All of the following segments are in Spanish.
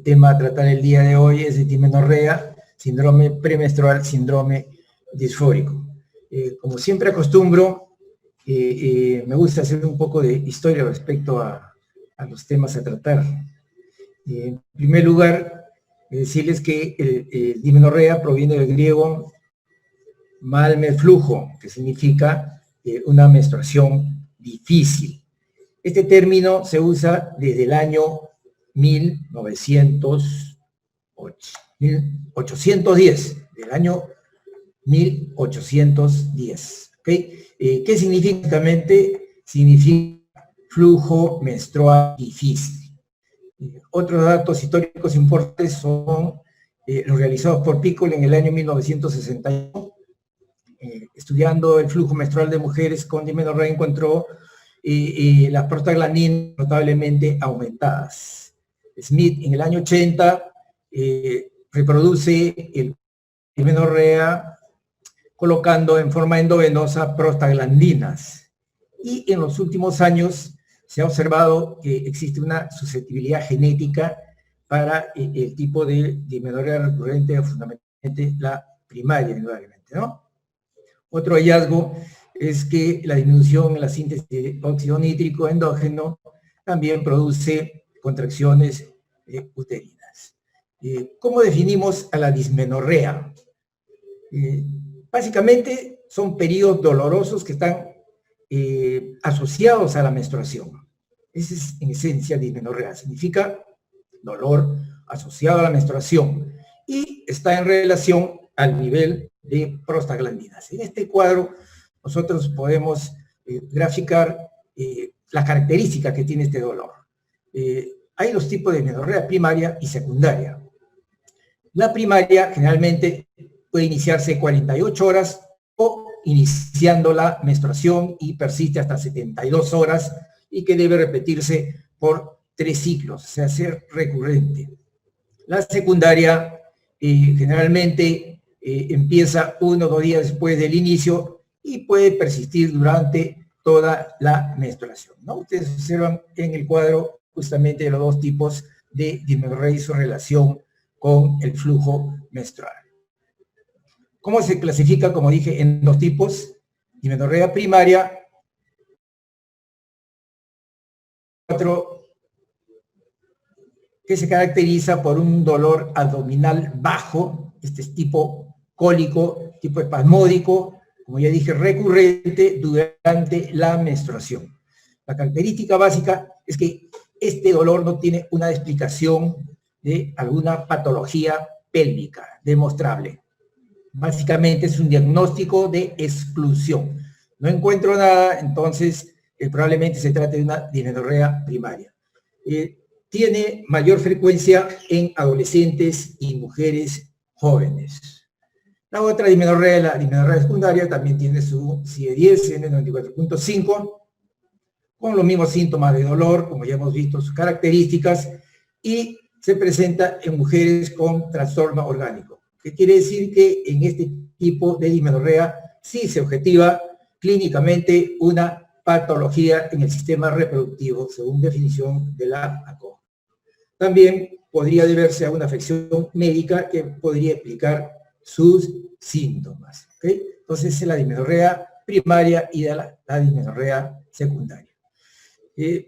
tema a tratar el día de hoy es dismenorrea, síndrome premenstrual, síndrome disfórico. Como siempre acostumbro, me gusta hacer un poco de historia respecto a los temas a tratar. En primer lugar, decirles que el dismenorrea proviene del griego malme flujo, que significa una menstruación difícil. Este término se usa desde el año 1810, del año 1810. ¿Okay? ¿Qué significa? Significa flujo menstrual difícil. Otros datos históricos importantes son los realizados por Piccoli en el año 1961. Estudiando el flujo menstrual de mujeres con dismenorrea encontró las prostaglandinas notablemente aumentadas. Smith en el año 80 reproduce el dismenorrea colocando en forma endovenosa prostaglandinas. Y en los últimos años se ha observado que existe una susceptibilidad genética para el tipo de dismenorrea recurrente, fundamentalmente la primaria, indudablemente, ¿no? Otro hallazgo es que la disminución en la síntesis de óxido nítrico endógeno también produce contracciones uterinas. ¿Cómo definimos a la dismenorrea? Básicamente son periodos dolorosos que están asociados a la menstruación. Esa es en esencia dismenorrea, significa dolor asociado a la menstruación y está en relación al nivel de prostaglandinas. En este cuadro nosotros podemos graficar las características que tiene este dolor. Hay dos tipos de dismenorrea, primaria y secundaria. La primaria generalmente puede iniciarse 48 horas o iniciando la menstruación y persiste hasta 72 horas y que debe repetirse por 3 ciclos, o sea, ser recurrente. La secundaria generalmente empieza 1 o 2 días después del inicio y puede persistir durante toda la menstruación, ¿no? Ustedes observan en el cuadro justamente los dos tipos de dismenorrea y su relación con el flujo menstrual. ¿Cómo se clasifica? Como dije, en 2 tipos: dismenorrea primaria, que se caracteriza por un dolor abdominal bajo, este es tipo cólico, tipo espasmódico, como ya dije, recurrente durante la menstruación. La característica básica es que este dolor no tiene una explicación de alguna patología pélvica demostrable. Básicamente es un diagnóstico de exclusión. No encuentro nada, entonces probablemente se trate de una dismenorrea primaria. Tiene mayor frecuencia en adolescentes y mujeres jóvenes. La otra dismenorrea, la dismenorrea secundaria, también tiene su CIE-10, N94.5, con los mismos síntomas de dolor, como ya hemos visto sus características, y se presenta en mujeres con trastorno orgánico. ¿Qué quiere decir? Que en este tipo de dismenorrea sí se objetiva clínicamente una patología en el sistema reproductivo, según definición de la ACO. También podría deberse a una afección médica que podría explicar sus síntomas. ¿Okay? Entonces, es la dismenorrea primaria y la dismenorrea secundaria.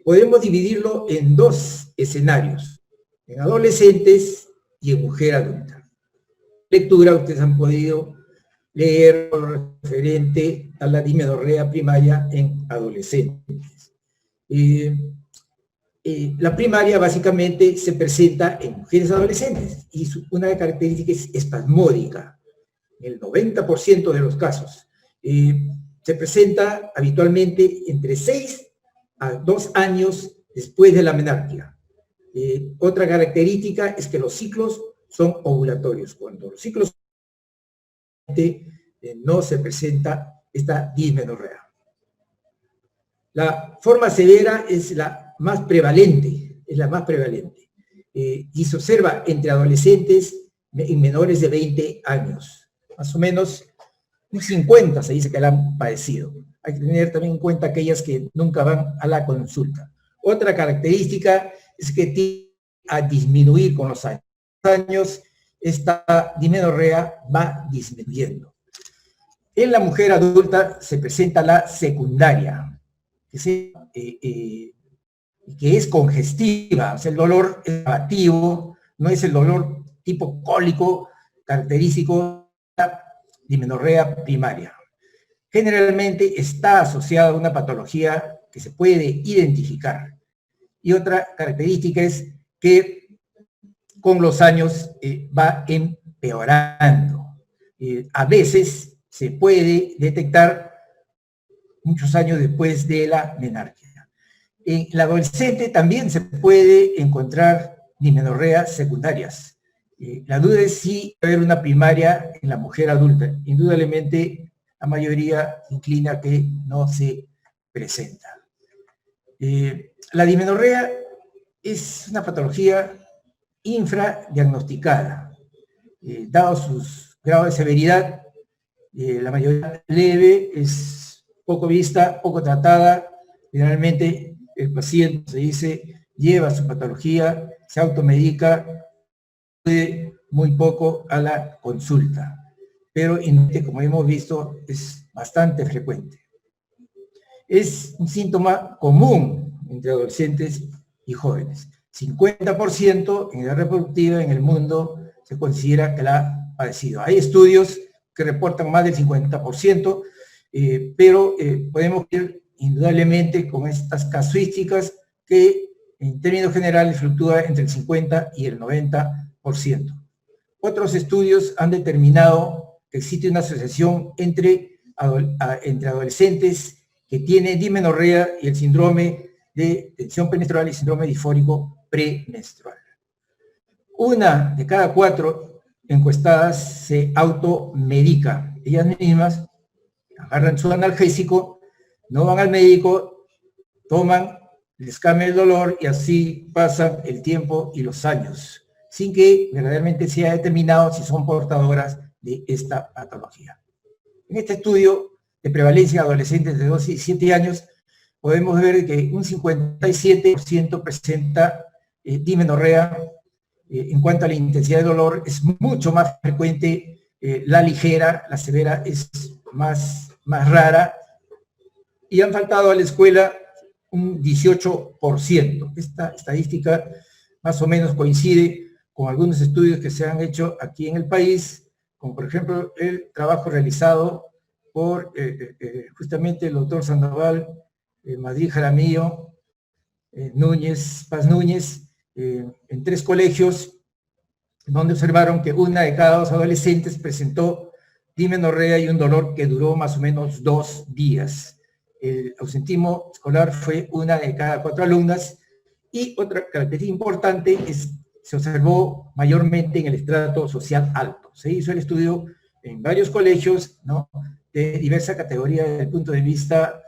Podemos dividirlo en 2 escenarios, en adolescentes y en mujer adulta. Lectura, ustedes han podido leer lo referente a la dismenorrea primaria en adolescentes. La primaria básicamente se presenta en mujeres adolescentes y una característica es espasmódica. En el 90% de los casos se presenta habitualmente entre 6 a 2 años después de la menarquia. Otra característica es que los ciclos son ovulatorios. Cuando los ciclos no se presenta esta dismenorrea. La forma severa es la más prevalente, y se observa entre adolescentes y menores de 20 años. Más o menos un 50 se dice que la han padecido. Hay que tener también en cuenta aquellas que nunca van a la consulta. Otra característica es que tiene a disminuir con los años. Esta dismenorrea va disminuyendo. En la mujer adulta se presenta la secundaria, que es congestiva, o sea, el dolor es abativo, no es el dolor tipo cólico característico de la dismenorrea primaria. Generalmente está asociada a una patología que se puede identificar. Y otra característica es que con los años va empeorando. A veces se puede detectar muchos años después de la menarquia. En la adolescente también se puede encontrar dismenorreas secundarias. La duda es si va a haber una primaria en la mujer adulta. Indudablemente, la mayoría inclina a que no se presenta. La dismenorrea es una patología infradiagnosticada. Dado sus grados de severidad, la mayoría leve, es poco vista, poco tratada. Generalmente el paciente, se dice, lleva su patología, se automedica, acude muy poco a la consulta. Pero como hemos visto, es bastante frecuente. Es un síntoma común entre adolescentes y jóvenes. 50% en edad reproductiva en el mundo se considera que la ha padecido. Hay estudios que reportan más del 50%, pero podemos ver indudablemente con estas casuísticas que en términos generales fluctúa entre el 50 y el 90%. Otros estudios han determinado que existe una asociación entre adolescentes que tienen dismenorrea y el síndrome de tensión premenstrual y síndrome disfórico premenstrual. 1 de cada 4 encuestadas se automedica. Ellas mismas agarran su analgésico, no van al médico, toman, les cambia el dolor y así pasan el tiempo y los años, sin que verdaderamente sea determinado si son portadoras de esta patología. En este estudio de prevalencia de adolescentes de 12 y 7 años, podemos ver que un 57% presenta dismenorrea. En cuanto a la intensidad de dolor, es mucho más frecuente la ligera, la severa es más rara, y han faltado a la escuela un 18%. Esta estadística más o menos coincide con algunos estudios que se han hecho aquí en el país, como por ejemplo el trabajo realizado por justamente el doctor Sandoval, Madrid Jaramillo, Paz Núñez, en 3 colegios, donde observaron que 1 de cada 2 adolescentes presentó dismenorrea y un dolor que duró más o menos 2 días. El ausentismo escolar fue 1 de cada 4 alumnas, y otra característica importante es que se observó mayormente en el estrato social alto. Se hizo el estudio en varios colegios, ¿no?, de diversa categoría desde el punto de vista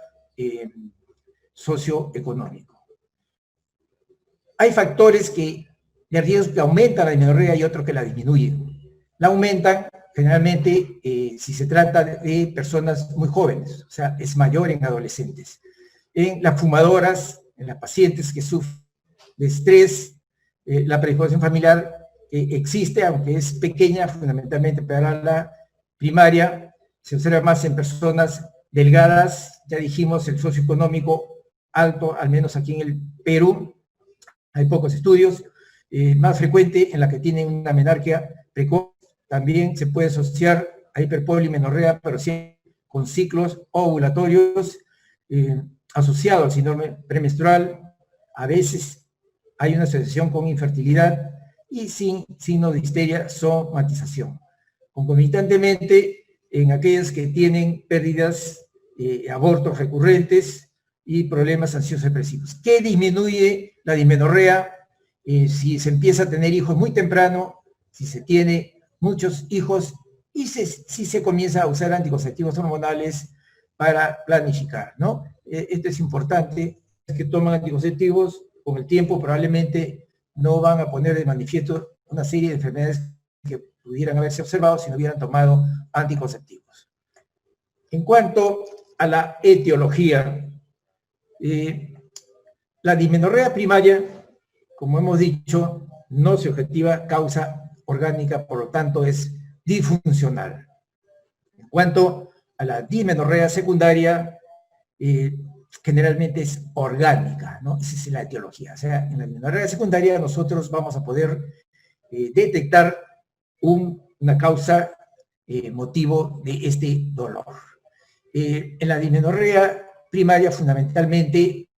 socioeconómico. Hay factores de riesgo que aumentan la dismenorrea y otros que la disminuyen. La aumentan generalmente si se trata de personas muy jóvenes, o sea, es mayor en adolescentes. En las fumadoras, en las pacientes que sufren de estrés, la predisposición familiar existe, aunque es pequeña, fundamentalmente para la primaria. Se observa más en personas delgadas, ya dijimos, el socioeconómico alto, al menos aquí en el Perú, hay pocos estudios. Más frecuente en la que tienen una menarquia precoz. También se puede asociar a hiperpolimenorrea, pero sí con ciclos ovulatorios asociados al síndrome premenstrual. A veces hay una asociación con infertilidad y sin signo de histeria, somatización. Concomitantemente, en aquellas que tienen pérdidas, abortos recurrentes y problemas ansioso-depresivos. ¿Qué disminuye la dismenorrea? Si se empieza a tener hijos muy temprano, si se tiene muchos hijos y si se comienza a usar anticonceptivos hormonales para planificar, ¿no? Esto es importante, es que toman anticonceptivos, con el tiempo probablemente no van a poner de manifiesto una serie de enfermedades que pudieran haberse observado si no hubieran tomado anticonceptivos. En cuanto a la etiología, la dismenorrea primaria, como hemos dicho, no subjetiva, causa orgánica, por lo tanto es disfuncional. En cuanto a la dismenorrea secundaria, generalmente es orgánica, ¿no? Esa es la etiología. O sea, en la dismenorrea secundaria nosotros vamos a poder detectar una causa, motivo de este dolor. En la dismenorrea primaria, fundamentalmente,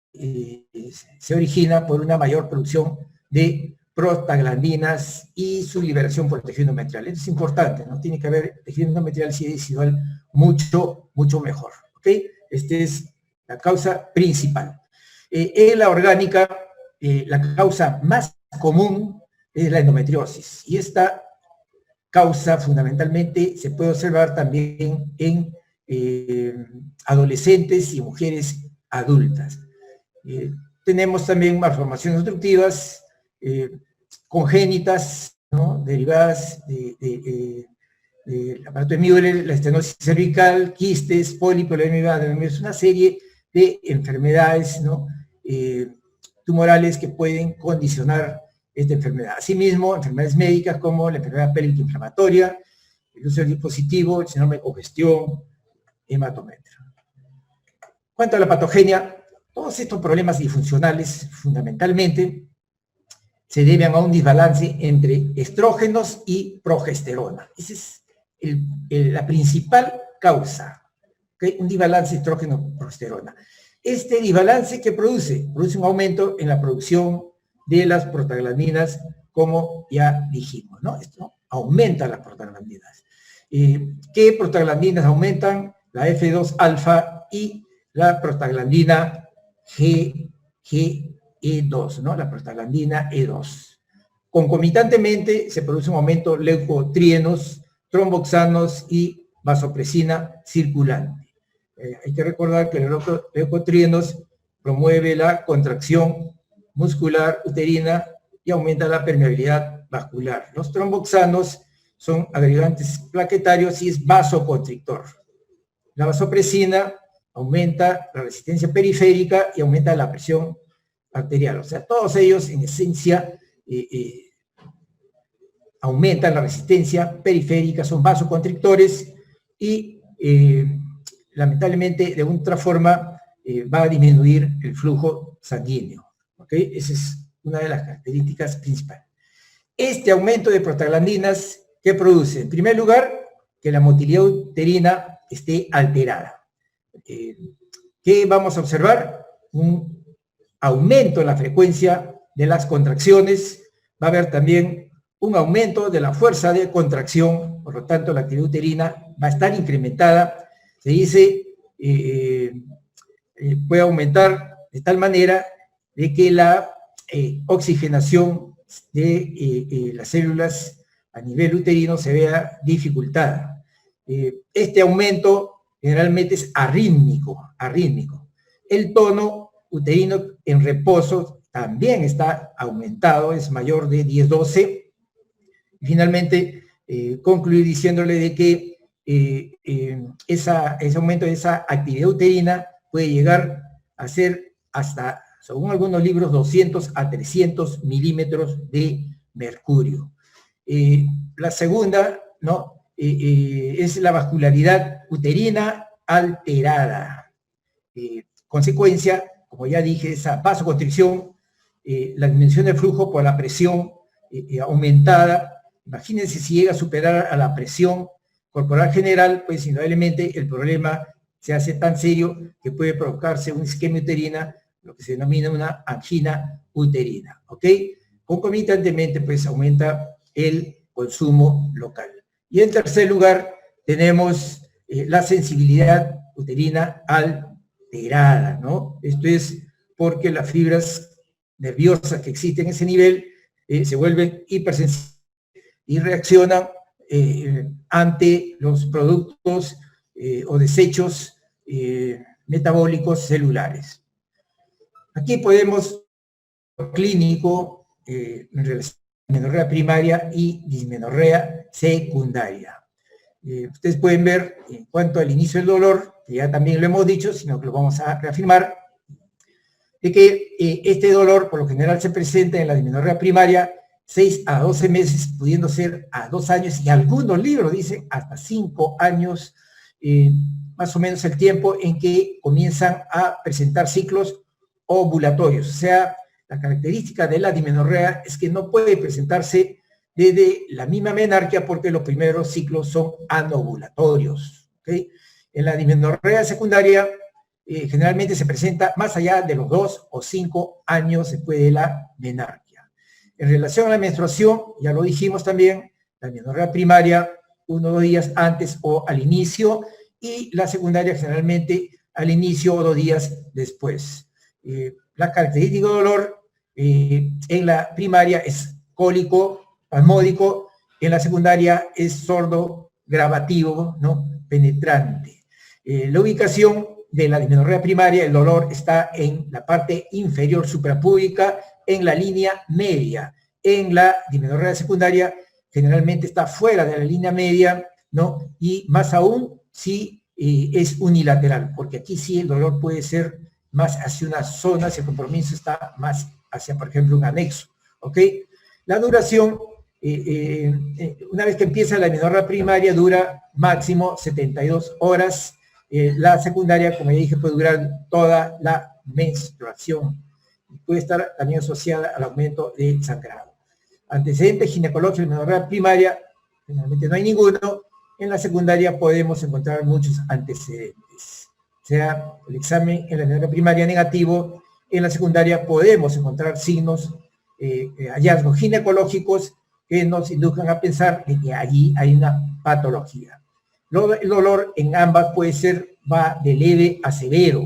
se origina por una mayor producción de prostaglandinas y su liberación por el tejido endometrial. Esto es importante, ¿no? Tiene que haber tejido endometrial si es residual mucho mejor, ¿ok? Esta es la causa principal. En la orgánica, la causa más común es la endometriosis, y esta causa fundamentalmente se puede observar también en adolescentes y mujeres adultas. Tenemos también malformaciones obstructivas congénitas, ¿no? Derivadas del aparato de Müller, la estenosis cervical, quistes, pólipo, es una serie de enfermedades, ¿no? Tumorales que pueden condicionar esta enfermedad. Asimismo, enfermedades médicas como la enfermedad pélvica inflamatoria, el uso del dispositivo, el síndrome de congestión, hematometro. En cuanto a la patogenia, todos estos problemas disfuncionales fundamentalmente se deben a un desbalance entre estrógenos y progesterona. Esa es la principal causa, ¿okay? Un desbalance estrógeno-progesterona. Este desbalance, ¿qué produce? Produce un aumento en la producción de las prostaglandinas, como ya dijimos, ¿no? Esto aumenta las prostaglandinas. ¿Qué prostaglandinas aumentan? La F2 alfa y la prostaglandina E2, ¿no? La prostaglandina E2. Concomitantemente se produce un aumento leucotrienos, tromboxanos y vasopresina circulante. Hay que recordar que el leucotrienos promueve la contracción muscular uterina y aumenta la permeabilidad vascular. Los tromboxanos son agregantes plaquetarios y es vasoconstrictor. La vasopresina aumenta la resistencia periférica y aumenta la presión arterial. O sea, todos ellos en esencia aumentan la resistencia periférica, son vasoconstrictores y lamentablemente de otra forma va a disminuir el flujo sanguíneo. ¿Okay? Esa es una de las características principales. Este aumento de prostaglandinas, ¿qué produce? En primer lugar, que la motilidad uterina esté alterada. ¿Qué vamos a observar? Un aumento en la frecuencia de las contracciones, va a haber también un aumento de la fuerza de contracción, por lo tanto la actividad uterina va a estar incrementada, se dice, puede aumentar de tal manera de que la oxigenación de las células a nivel uterino se vea dificultada. Este aumento generalmente es arrítmico. El tono uterino en reposo también está aumentado, es mayor de 10-12. Y finalmente, concluir diciéndole de que ese aumento de esa actividad uterina puede llegar a ser hasta, según algunos libros, 200 a 300 milímetros de mercurio. La segunda, ¿no? Es la vascularidad uterina alterada. Consecuencia, como ya dije, esa vasoconstricción, la disminución del flujo por la presión aumentada. Imagínense si llega a superar a la presión corporal general, pues indudablemente el problema se hace tan serio que puede provocarse una isquemia uterina, lo que se denomina una angina uterina, ¿ok? Concomitantemente, pues aumenta el consumo local. Y en tercer lugar, tenemos la sensibilidad uterina alterada, ¿no? Esto es porque las fibras nerviosas que existen en ese nivel se vuelven hipersensibles y reaccionan ante los productos o desechos metabólicos celulares. Aquí podemos clínico en relación a dismenorrea primaria y dismenorrea secundaria. Ustedes pueden ver en cuanto al inicio del dolor, que ya también lo hemos dicho, sino que lo vamos a reafirmar, de que este dolor por lo general se presenta en la dismenorrea primaria 6 a 12 meses, pudiendo ser a 2 años, y algunos libros dicen hasta 5 años, más o menos el tiempo en que comienzan a presentar ciclos ovulatorios. O sea, la característica de la dismenorrea es que no puede presentarse desde la misma menarquia porque los primeros ciclos son anovulatorios. ¿Okay? En la dismenorrea secundaria generalmente se presenta más allá de los 2 o 5 años después de la menarquia. En relación a la menstruación, ya lo dijimos también, la dismenorrea primaria 1 o 2 días antes o al inicio, y la secundaria generalmente al inicio o 2 días después. La característica de dolor en la primaria es cólico, espasmódico, en la secundaria es sordo, gravativo, ¿no? Penetrante. La ubicación de la dismenorrea primaria, el dolor está en la parte inferior suprapúbica, en la línea media. En la dismenorrea secundaria generalmente está fuera de la línea media, ¿no? Y más aún si es unilateral, porque aquí sí el dolor puede ser más hacia una zona, si el compromiso está más hacia, por ejemplo, un anexo, ¿ok? La duración, una vez que empieza la dismenorrea primaria, dura máximo 72 horas. La secundaria, como ya dije, puede durar toda la menstruación. Puede estar también asociada al aumento del sangrado. Antecedentes ginecológicos de dismenorrea primaria, generalmente no hay ninguno. En la secundaria podemos encontrar muchos antecedentes. O sea, el examen en la dismenorrea primaria negativo, en la secundaria podemos encontrar signos, hallazgos ginecológicos que nos induzcan a pensar que allí hay una patología. El dolor en ambas va de leve a severo.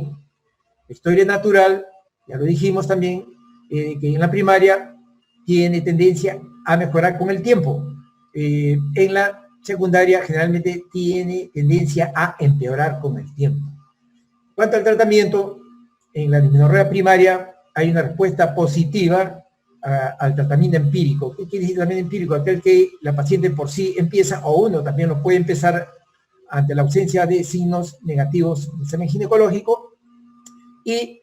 La historia natural, ya lo dijimos también, que en la primaria tiene tendencia a mejorar con el tiempo. En la secundaria generalmente tiene tendencia a empeorar con el tiempo. En cuanto al tratamiento, en la dismenorrea primaria hay una respuesta positiva al tratamiento empírico. ¿Qué quiere decir tratamiento empírico? Aquel que la paciente por sí empieza, o uno también lo puede empezar ante la ausencia de signos negativos del examen ginecológico, y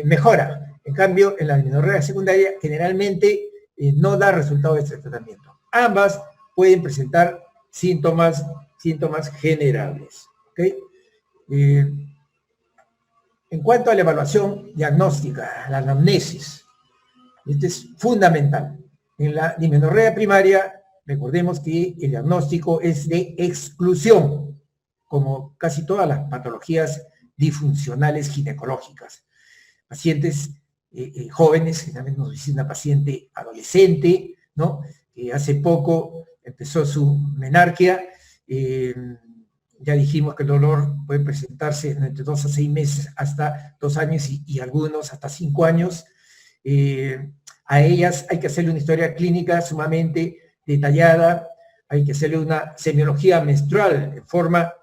mejora. En cambio, en la dismenorrea secundaria generalmente no da resultado de este tratamiento. Ambas pueden presentar síntomas generables. ¿Okay? En cuanto a la evaluación diagnóstica, la anamnesis, esto es fundamental. En la dismenorrea primaria, recordemos que el diagnóstico es de exclusión, como casi todas las patologías disfuncionales ginecológicas. Pacientes jóvenes, generalmente nos dice una paciente adolescente, ¿no? Que hace poco empezó su menarquia. Ya dijimos que el dolor puede presentarse entre 2 a 6 meses hasta 2 años y algunos hasta 5 años. A ellas hay que hacerle una historia clínica sumamente detallada, hay que hacerle una semiología menstrual de forma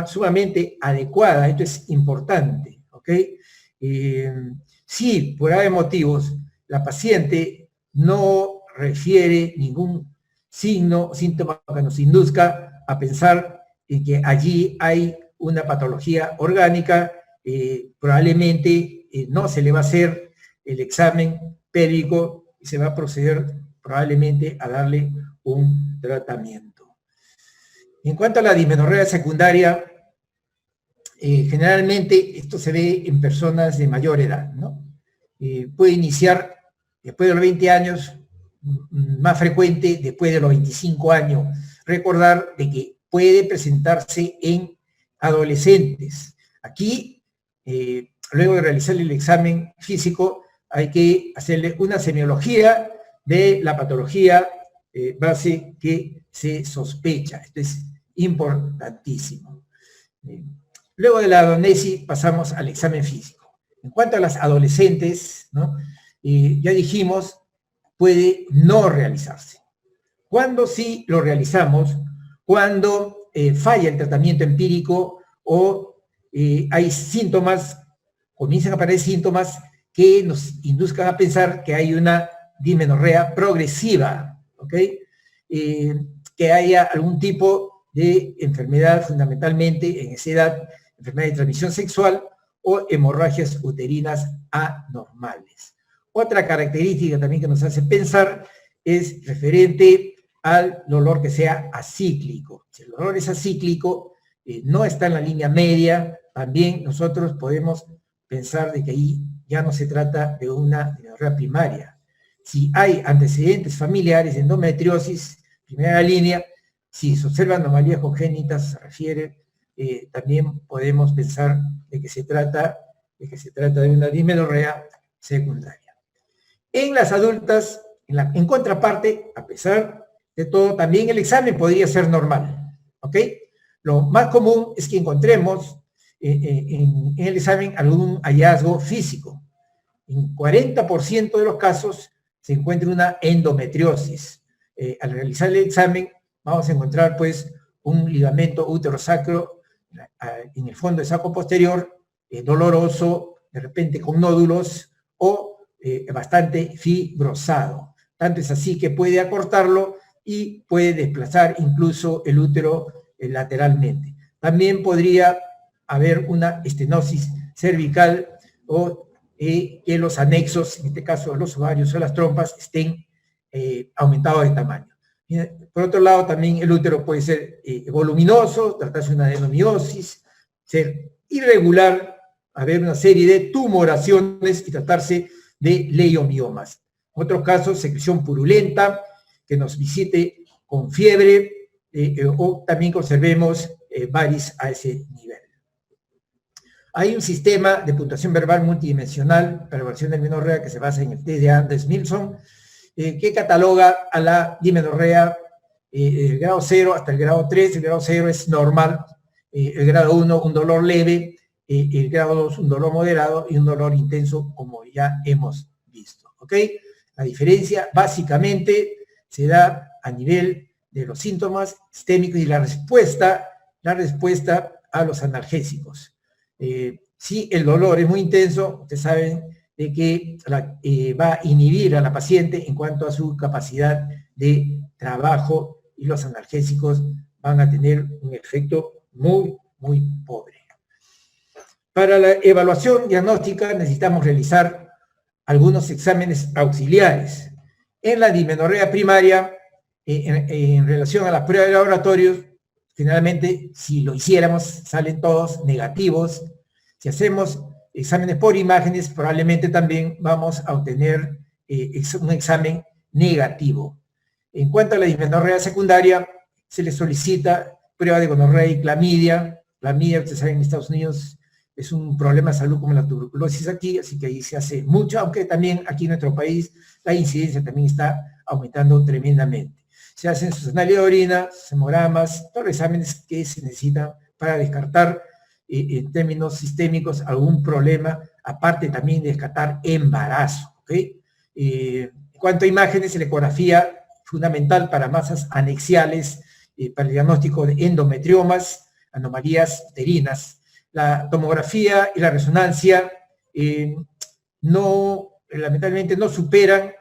sumamente adecuada. Esto es importante, ¿ok? Si por algunos motivos la paciente no refiere ningún signo o síntoma que nos induzca a pensar en que allí hay una patología orgánica, probablemente no se le va a hacer el examen pélvico y se va a proceder probablemente a darle un tratamiento. En cuanto a la dismenorrea secundaria, generalmente esto se ve en personas de mayor edad, ¿no? Puede iniciar después de los 20 años, más frecuente después de los 25 años. Recordar de que puede presentarse en adolescentes. Aquí, luego de realizar el examen físico, hay que hacerle una semiología de la patología base que se sospecha. Esto es importantísimo. Luego de la anamnesis pasamos al examen físico. En cuanto a las adolescentes, ¿no? Ya dijimos, puede no realizarse. ¿Cuándo sí lo realizamos? Cuando falla el tratamiento empírico o hay síntomas, comienzan a aparecer síntomas que nos induzcan a pensar que hay una dismenorrea progresiva, ¿ok? Que haya algún tipo de enfermedad, fundamentalmente en esa edad, enfermedad de transmisión sexual o hemorragias uterinas anormales. Otra característica también que nos hace pensar es referente al dolor que sea acíclico. Si el dolor es acíclico, no está en la línea media, también nosotros podemos pensar de que ahí ya no se trata de una dismenorrea primaria. Si hay antecedentes familiares de endometriosis, primera línea, si se observan anomalías congénitas, se refiere, también podemos pensar de que se trata de una dismenorrea secundaria. En las adultas, en contraparte, a pesar de todo, también el examen podría ser normal, ¿ok? Lo más común es que encontremos en el examen algún hallazgo físico. En 40% de los casos se encuentra una endometriosis. Al realizar el examen vamos a encontrar pues un ligamento útero-sacro en el fondo del saco posterior, doloroso, de repente con nódulos o bastante fibrosado. Tanto es así que puede acortarlo y puede desplazar incluso el útero lateralmente. También podría haber una estenosis cervical o que los anexos, en este caso los ovarios o las trompas, estén aumentados de tamaño. Por otro lado, también el útero puede ser voluminoso, tratarse de una adenomiosis, ser irregular, haber una serie de tumoraciones y tratarse de leiomiomas. En otros casos, secreción purulenta, que nos visite con fiebre, o también que observemos varices a ese nivel. Hay un sistema de puntuación verbal multidimensional para evaluación de dismenorrea que se basa en el test de Anders-Milson, que cataloga a la dismenorrea el grado 0 hasta el grado 3. El grado 0 es normal, el grado 1 un dolor leve, el grado 2 un dolor moderado y un dolor intenso, como ya hemos visto, ¿ok? La diferencia básicamente se da a nivel de los síntomas sistémicos y la respuesta a los analgésicos. Si el dolor es muy intenso, ustedes saben de que va a inhibir a la paciente en cuanto a su capacidad de trabajo y los analgésicos van a tener un efecto muy, muy pobre. Para la evaluación diagnóstica necesitamos realizar algunos exámenes auxiliares. En la dismenorrea primaria, en relación a las pruebas de laboratorios, generalmente si lo hiciéramos salen todos negativos. Si hacemos exámenes por imágenes, probablemente también vamos a obtener un examen negativo. En cuanto a la dismenorrea secundaria, se le solicita prueba de gonorrea y clamidia. Clamidia, ustedes saben, en Estados Unidos es un problema de salud como la tuberculosis aquí, así que ahí se hace mucho, aunque también aquí en nuestro país la incidencia también está aumentando tremendamente. Se hacen sus análisis de orina, sus hemogramas, todos los exámenes que se necesitan para descartar en términos sistémicos algún problema, aparte también de descartar embarazo, ¿ok? En cuanto a imágenes, la ecografía fundamental para masas anexiales, para el diagnóstico de endometriomas, anomalías uterinas. La tomografía y la resonancia lamentablemente no superan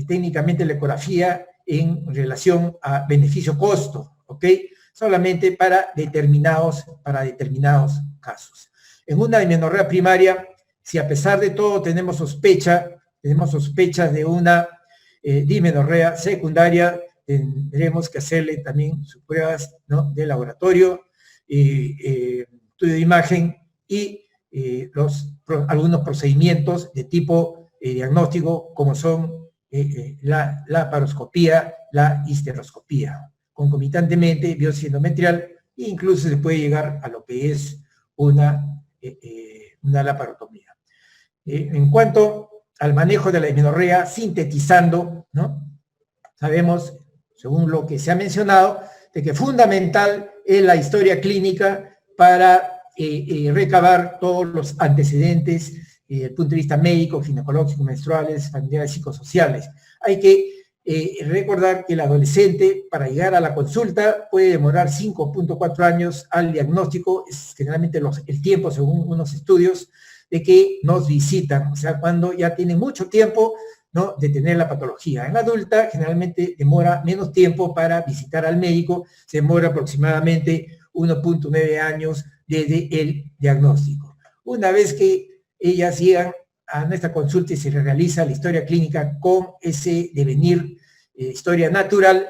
técnicamente la ecografía en relación a beneficio-costo, ¿ok? Solamente para determinados casos. En una dismenorrea primaria, si a pesar de todo tenemos sospechas de una dismenorrea secundaria, tendremos que hacerle también sus pruebas, ¿no?, de laboratorio, estudio de imagen y algunos procedimientos de tipo diagnóstico, como son la laparoscopía, la histeroscopía, concomitantemente biopsia endometrial, e incluso se puede llegar a lo que es una laparotomía. En cuanto al manejo de la dismenorrea, sintetizando, ¿no?, sabemos, según lo que se ha mencionado, de que fundamental es la historia clínica para recabar todos los antecedentes desde el punto de vista médico, ginecológico, menstruales, familiares, psicosociales. Hay que recordar que el adolescente, para llegar a la consulta, puede demorar 5.4 años al diagnóstico, es generalmente el tiempo, según unos estudios, de que nos visitan, o sea, cuando ya tienen mucho tiempo, ¿no?, de tener la patología. En la adulta, generalmente demora menos tiempo para visitar al médico, se demora aproximadamente 1.9 años desde el diagnóstico. Una vez que ellas llegan a nuestra consulta y se realiza la historia clínica con ese devenir historia natural,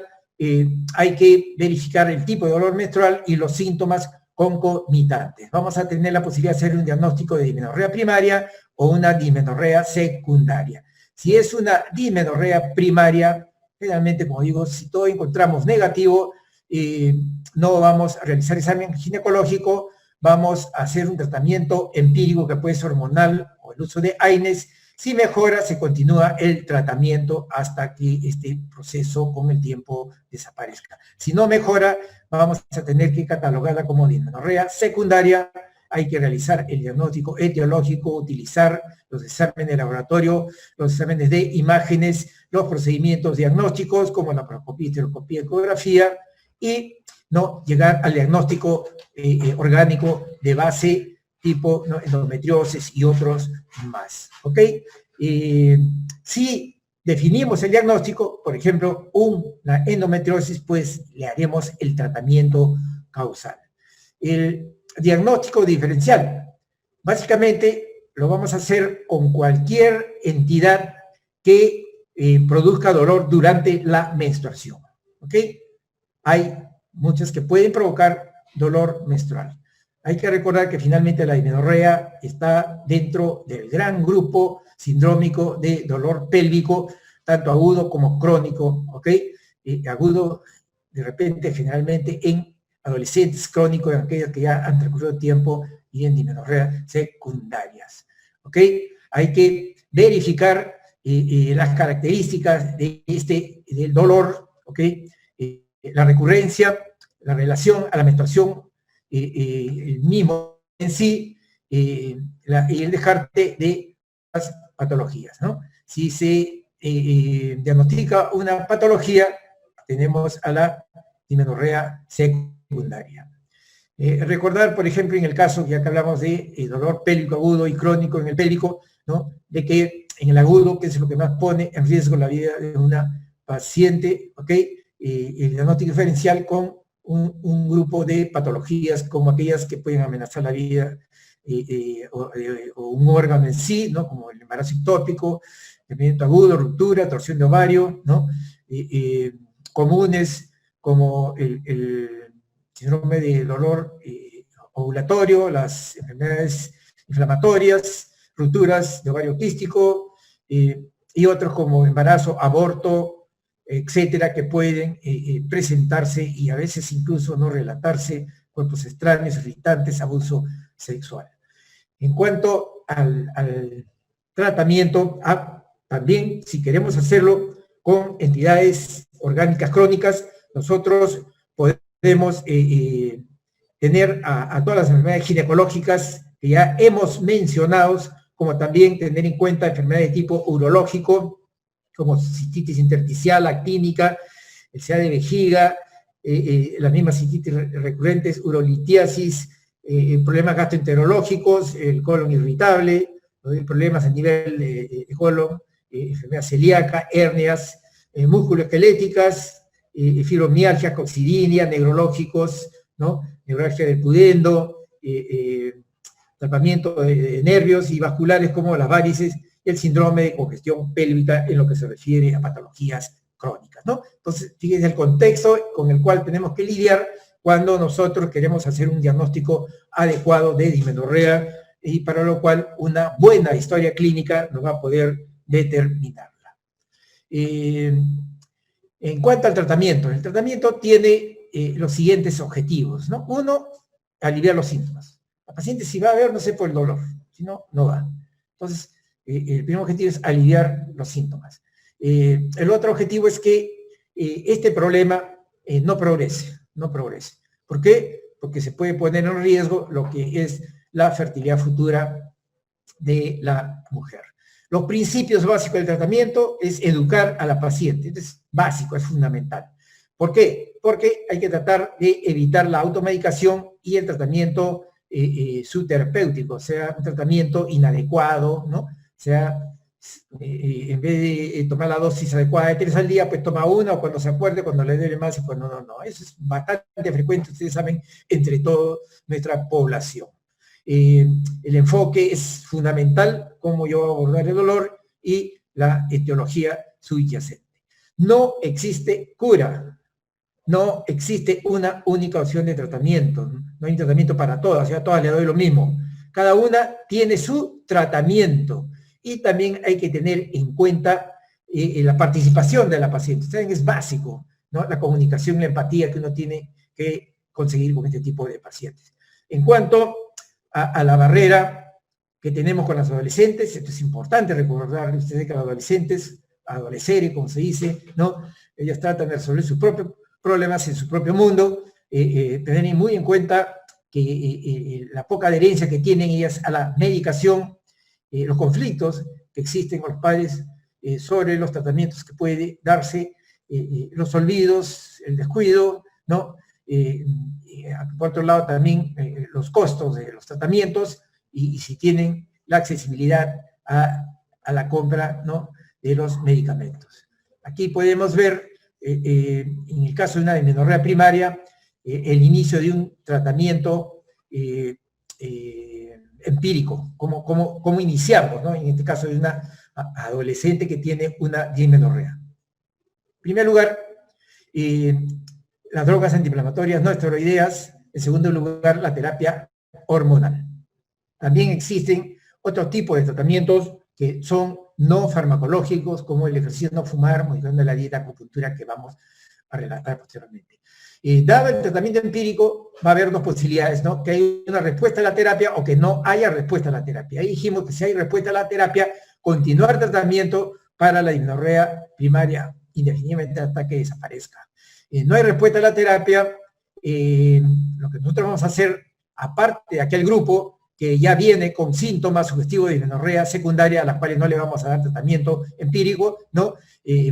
hay que verificar el tipo de dolor menstrual y los síntomas concomitantes. Vamos a tener la posibilidad de hacer un diagnóstico de dismenorrea primaria o una dismenorrea secundaria. Si es una dismenorrea primaria, generalmente, como digo, si todo encontramos negativo, no vamos a realizar examen ginecológico, vamos a hacer un tratamiento empírico que puede ser hormonal o el uso de AINES. Si mejora, se continúa el tratamiento hasta que este proceso con el tiempo desaparezca. Si no mejora, vamos a tener que catalogarla como dismenorrea secundaria. Hay que realizar el diagnóstico etiológico, utilizar los exámenes de laboratorio, los exámenes de imágenes, los procedimientos diagnósticos como la laparoscopía, estereoscopía, ecografía, y no llegar al diagnóstico orgánico de base tipo, ¿no?, endometriosis y otros más, ¿ok? Si definimos el diagnóstico, por ejemplo, una endometriosis, pues le haremos el tratamiento causal. El diagnóstico diferencial, básicamente lo vamos a hacer con cualquier entidad que produzca dolor durante la menstruación, ¿ok? Hay muchas que pueden provocar dolor menstrual. Hay que recordar que finalmente la dismenorrea está dentro del gran grupo sindrómico de dolor pélvico, tanto agudo como crónico, ¿ok? Agudo, de repente, generalmente en adolescentes, crónicos, en aquellos que ya han transcurrido tiempo, y en dismenorrea secundarias, ¿ok? Hay que verificar las características del dolor, ¿ok? La recurrencia, la relación a la menstruación, el mismo en sí, y el dejarte de las patologías, ¿no? Si se diagnostica una patología, tenemos a la dismenorrea secundaria. Recordar, por ejemplo, en el caso, ya que hablamos de dolor pélvico agudo y crónico en el pélvico, ¿no?, de que en el agudo, que es lo que más pone en riesgo la vida de una paciente, ¿ok? El diagnóstico diferencial con un grupo de patologías como aquellas que pueden amenazar la vida o un órgano en sí, ¿no?, como el embarazo ectópico, estreñimiento agudo, ruptura, torsión de ovario, ¿no?, comunes como el síndrome de dolor ovulatorio, las enfermedades inflamatorias, rupturas de ovario quístico, y otros como embarazo, aborto, etcétera, que pueden presentarse y a veces incluso no relatarse, cuerpos extraños, irritantes, abuso sexual. En cuanto al tratamiento, también si queremos hacerlo con entidades orgánicas crónicas, nosotros podemos tener a todas las enfermedades ginecológicas que ya hemos mencionado, como también tener en cuenta enfermedades de tipo urológico, como cistitis intersticial, actínica, el SIDA de vejiga, las mismas cistitis recurrentes, urolitiasis, problemas gastroenterológicos, el colon irritable, problemas a nivel de colon, enfermedad celíaca, hernias, musculoesqueléticas, fibromialgia, coccidinia, neurológicos, ¿no?, neuralgia del pudendo, tratamiento de nervios y vasculares como las varices, el síndrome de congestión pélvica en lo que se refiere a patologías crónicas, ¿no? Entonces, fíjense el contexto con el cual tenemos que lidiar cuando nosotros queremos hacer un diagnóstico adecuado de dismenorrea, y para lo cual una buena historia clínica nos va a poder determinarla. En cuanto al tratamiento, el tratamiento tiene los siguientes objetivos, ¿no? Uno, aliviar los síntomas. La paciente, si va a ver, no sé, por el dolor, si no, no va. Entonces, el primer objetivo es aliviar los síntomas. El otro objetivo es que este problema no progrese. ¿Por qué? Porque se puede poner en riesgo lo que es la fertilidad futura de la mujer. Los principios básicos del tratamiento es educar a la paciente. Esto es básico, es fundamental. ¿Por qué? Porque hay que tratar de evitar la automedicación y el tratamiento subterapéutico, o sea, un tratamiento inadecuado, ¿no? O sea, en vez de tomar la dosis adecuada de 3 al día, pues toma una, o cuando se acuerde, cuando le duele más y cuando no. Eso es bastante frecuente, ustedes saben, entre toda nuestra población. El enfoque es fundamental, cómo yo abordar el dolor y la etiología subyacente. no existe cura, no existe una única opción de tratamiento, no hay tratamiento para todas, yo a todas les doy lo mismo. Cada una tiene su tratamiento y también hay que tener en cuenta la participación de la paciente. Saben, es básico, ¿no? La comunicación, la empatía que uno tiene que conseguir con este tipo de pacientes. En cuanto a la barrera que tenemos con las adolescentes, esto es importante recordar ustedes que los adolescentes, adolescentes, como se dice, ¿no? Ellas tratan de resolver sus propios problemas en su propio mundo, tener muy en cuenta que la poca adherencia que tienen ellas a la medicación, los conflictos que existen con los padres sobre los tratamientos que puede darse, los olvidos, el descuido, ¿no? Por otro lado también los costos de los tratamientos y si tienen la accesibilidad a la compra, ¿no? De los medicamentos. Aquí podemos ver, en el caso de una dismenorrea primaria, el inicio de un tratamiento empírico, cómo iniciarlo, ¿no? En este caso de una adolescente que tiene una dismenorrea. En primer lugar, las drogas antiinflamatorias no esteroideas. En segundo lugar, la terapia hormonal. También existen otros tipos de tratamientos que son no farmacológicos, como el ejercicio, no fumar, modificando la dieta, acupuntura, que vamos a relatar posteriormente. Dado el tratamiento empírico, va a haber dos posibilidades, ¿no? Que hay una respuesta a la terapia o que no haya respuesta a la terapia. Ahí dijimos que si hay respuesta a la terapia, continuar tratamiento para la dismenorrea primaria indefinidamente hasta que desaparezca. No hay respuesta a la terapia, lo que nosotros vamos a hacer, aparte de aquel grupo que ya viene con síntomas sugestivos de dismenorrea secundaria, a las cuales no le vamos a dar tratamiento empírico, ¿no?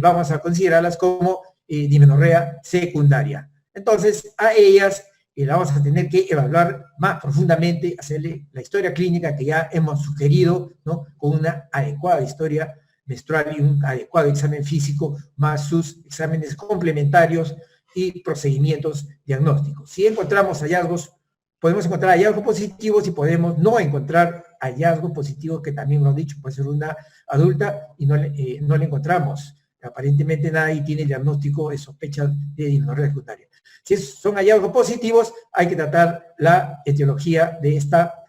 Vamos a considerarlas como dismenorrea secundaria. Entonces, a ellas la vamos a tener que evaluar más profundamente, hacerle la historia clínica que ya hemos sugerido, ¿no? Con una adecuada historia menstrual y un adecuado examen físico, más sus exámenes complementarios y procedimientos diagnósticos. Si encontramos hallazgos, podemos encontrar hallazgos positivos y podemos no encontrar hallazgos positivos, que también lo han dicho, puede ser una adulta y no le encontramos aparentemente nadie tiene el diagnóstico de sospecha de dismenorrea secundaria. Si son hallazgos positivos, hay que tratar la etiología de esta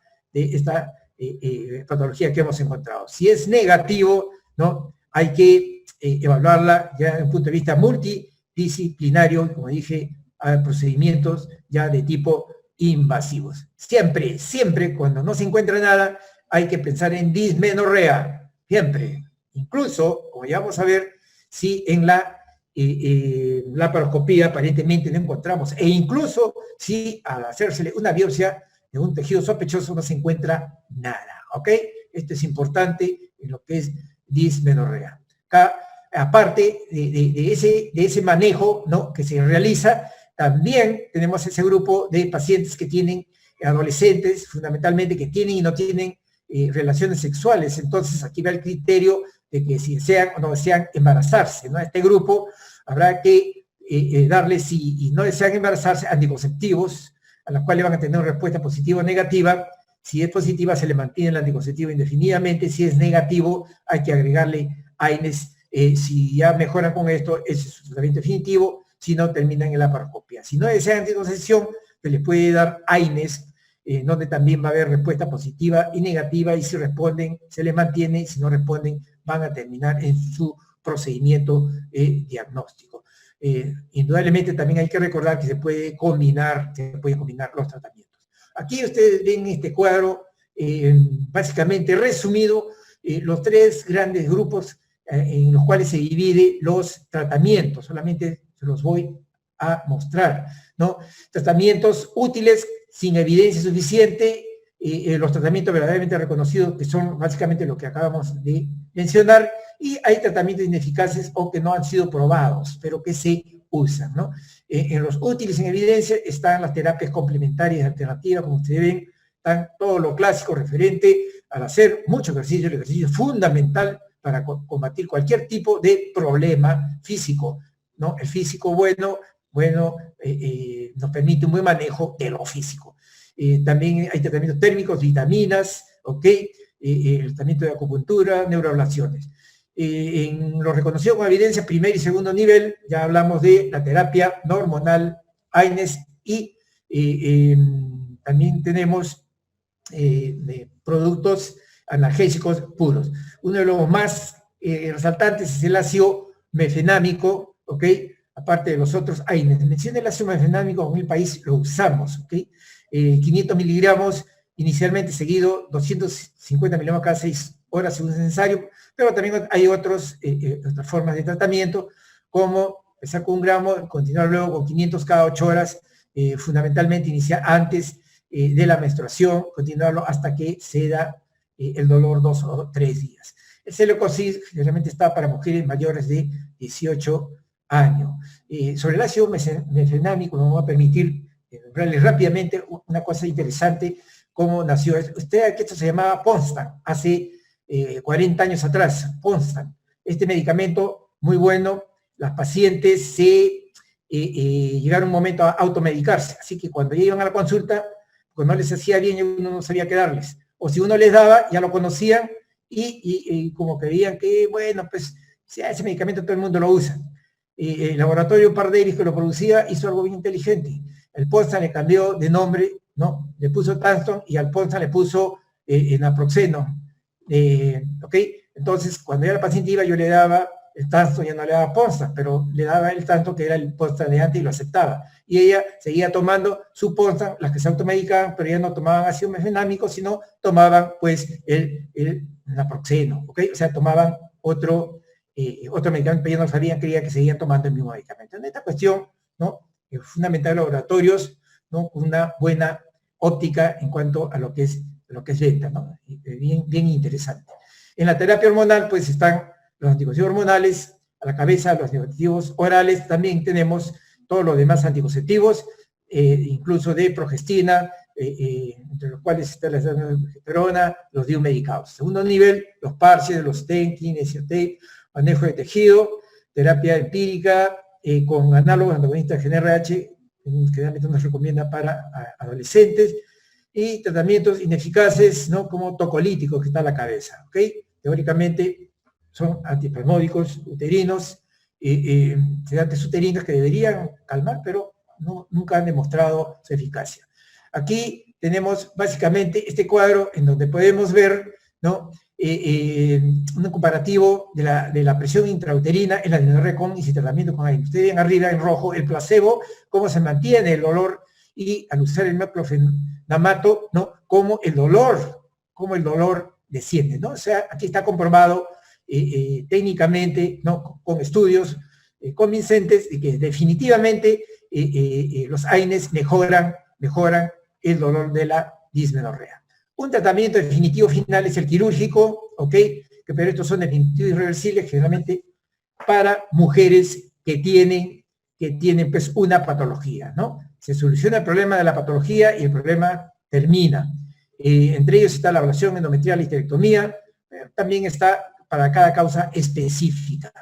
patología que hemos encontrado. Si es negativo, ¿no? Hay que evaluarla ya desde un punto de vista multidisciplinario, como dije, a procedimientos ya de tipo invasivos. Siempre, cuando no se encuentra nada, hay que pensar en dismenorrea. Siempre. Incluso, como ya vamos a ver, si en la laparoscopía aparentemente no encontramos, e incluso si al hacérsele una biopsia de un tejido sospechoso no se encuentra nada, ¿ok? Esto es importante en lo que es dismenorrea. Acá, aparte de ese manejo, ¿no? Que se realiza, también tenemos ese grupo de pacientes que tienen, adolescentes fundamentalmente, que tienen y no tienen relaciones sexuales. Entonces aquí va el criterio de que si desean o no desean embarazarse, ¿no? A este grupo habrá que darles, si no desean embarazarse, anticonceptivos, a los cuales van a tener una respuesta positiva o negativa. Si es positiva, se le mantiene el anticonceptivo indefinidamente. Si es negativo, hay que agregarle AINES. Si ya mejoran con esto, ese es su tratamiento definitivo. Si no, terminan en la laparoscopia. Si no desean anticoncepción, se les puede dar AINES, donde también va a haber respuesta positiva y negativa, y si responden, se les mantiene, y si no responden, van a terminar en su procedimiento diagnóstico. Indudablemente también hay que recordar que se puede combinar los tratamientos. Aquí ustedes ven este cuadro, básicamente resumido, los tres grandes grupos en los cuales se divide los tratamientos. Solamente se los voy a mostrar, ¿no? Tratamientos útiles sin evidencia suficiente, los tratamientos verdaderamente reconocidos, que son básicamente lo que acabamos de mencionar, y hay tratamientos ineficaces o que no han sido probados, pero que se usan, ¿no? En los útiles sin evidencia están las terapias complementarias alternativas, como ustedes ven, están todo lo clásico referente al hacer mucho ejercicio. El ejercicio es fundamental para combatir cualquier tipo de problema físico, ¿no? El físico bueno, nos permite un buen manejo de lo físico. También hay tratamientos térmicos, vitaminas, ¿ok? El tratamiento de acupuntura, neuroablaciones. En lo reconocido con evidencia primer y segundo nivel, ya hablamos de la terapia no hormonal, AINES, y también tenemos de productos analgésicos puros. Uno de los más resaltantes es el ácido mefenámico, ¿ok? Aparte de los otros AINES. Mencioné el ácido mefenámico, en mi país lo usamos, ¿ok? 500 miligramos inicialmente, seguido 250 miligramos cada 6 horas según es necesario, pero también hay otras formas de tratamiento, como empezar con 1 gramo, continuar luego con 500 cada 8 horas, fundamentalmente iniciar antes de la menstruación, continuarlo hasta que ceda el dolor 2 o 3 días. El Celecoxib generalmente está para mujeres mayores de 18 años. Sobre el ácido mefenámico, me voy a permitir hablarles rápidamente una cosa interesante, cómo nació. Usted que esto se llamaba Ponstan, hace 40 años atrás, Ponstan. Este medicamento muy bueno, las pacientes llegaron un momento a automedicarse, así que cuando iban a la consulta, pues no les hacía bien y uno no sabía qué darles. O si uno les daba, ya lo conocían y como que veían que, bueno, pues ese medicamento todo el mundo lo usa. El laboratorio Parderis, que lo producía, hizo algo bien inteligente. El Ponstan le cambió de nombre, ¿no? Le puso Tanston y al Ponstan le puso naproxeno. ¿Ok? Entonces, cuando ya la paciente iba, yo le daba el Tanston, ya no le daba Ponstan, pero le daba el Tanston que era el Ponstan de antes y lo aceptaba. Y ella seguía tomando su Ponstan, las que se automedicaban, pero ya no tomaban ácido mefenámico, sino tomaban, pues, el naproxeno, ¿ok? O sea, tomaban otro medicamento, pero ya no sabían, creían que seguían tomando el mismo medicamento. En esta cuestión, ¿no? Es fundamental laboratorios, ¿no? Una buena óptica en cuanto a lo que es venta, ¿no? Bien interesante. En la terapia hormonal, pues, están los anticonceptivos hormonales, a la cabeza los anticonceptivos orales, también tenemos todos los demás anticonceptivos, incluso de progestina, entre los cuales está la progesterona, los diumedicados. Segundo nivel, los parches, los TEN, kinesiotape, manejo de tejido, terapia empírica, con análogos antagonistas de GnRH, que generalmente nos recomienda para adolescentes, y tratamientos ineficaces, ¿no? Como tocolíticos, que está en la cabeza, ¿ok? Teóricamente son antiespasmódicos uterinos, sedantes uterinos que deberían calmar, pero nunca han demostrado su eficacia. Aquí tenemos básicamente este cuadro en donde podemos ver, ¿no? Un comparativo de la presión intrauterina en la dismenorrea con y tratamiento con AINES. Ustedes ven arriba en rojo el placebo, cómo se mantiene el dolor, y al usar el meclofenamato, ¿no? Cómo el dolor desciende, ¿no? O sea, aquí está comprobado técnicamente, ¿no? Con estudios convincentes de que definitivamente los AINES mejoran el dolor de la dismenorrea. Un tratamiento definitivo final es el quirúrgico, ¿ok? Pero estos son definitivos irreversibles, generalmente para mujeres que tienen pues una patología, ¿no? Se soluciona el problema de la patología y el problema termina. Entre ellos está la ablación endometrial y histerectomía, también está para cada causa específica.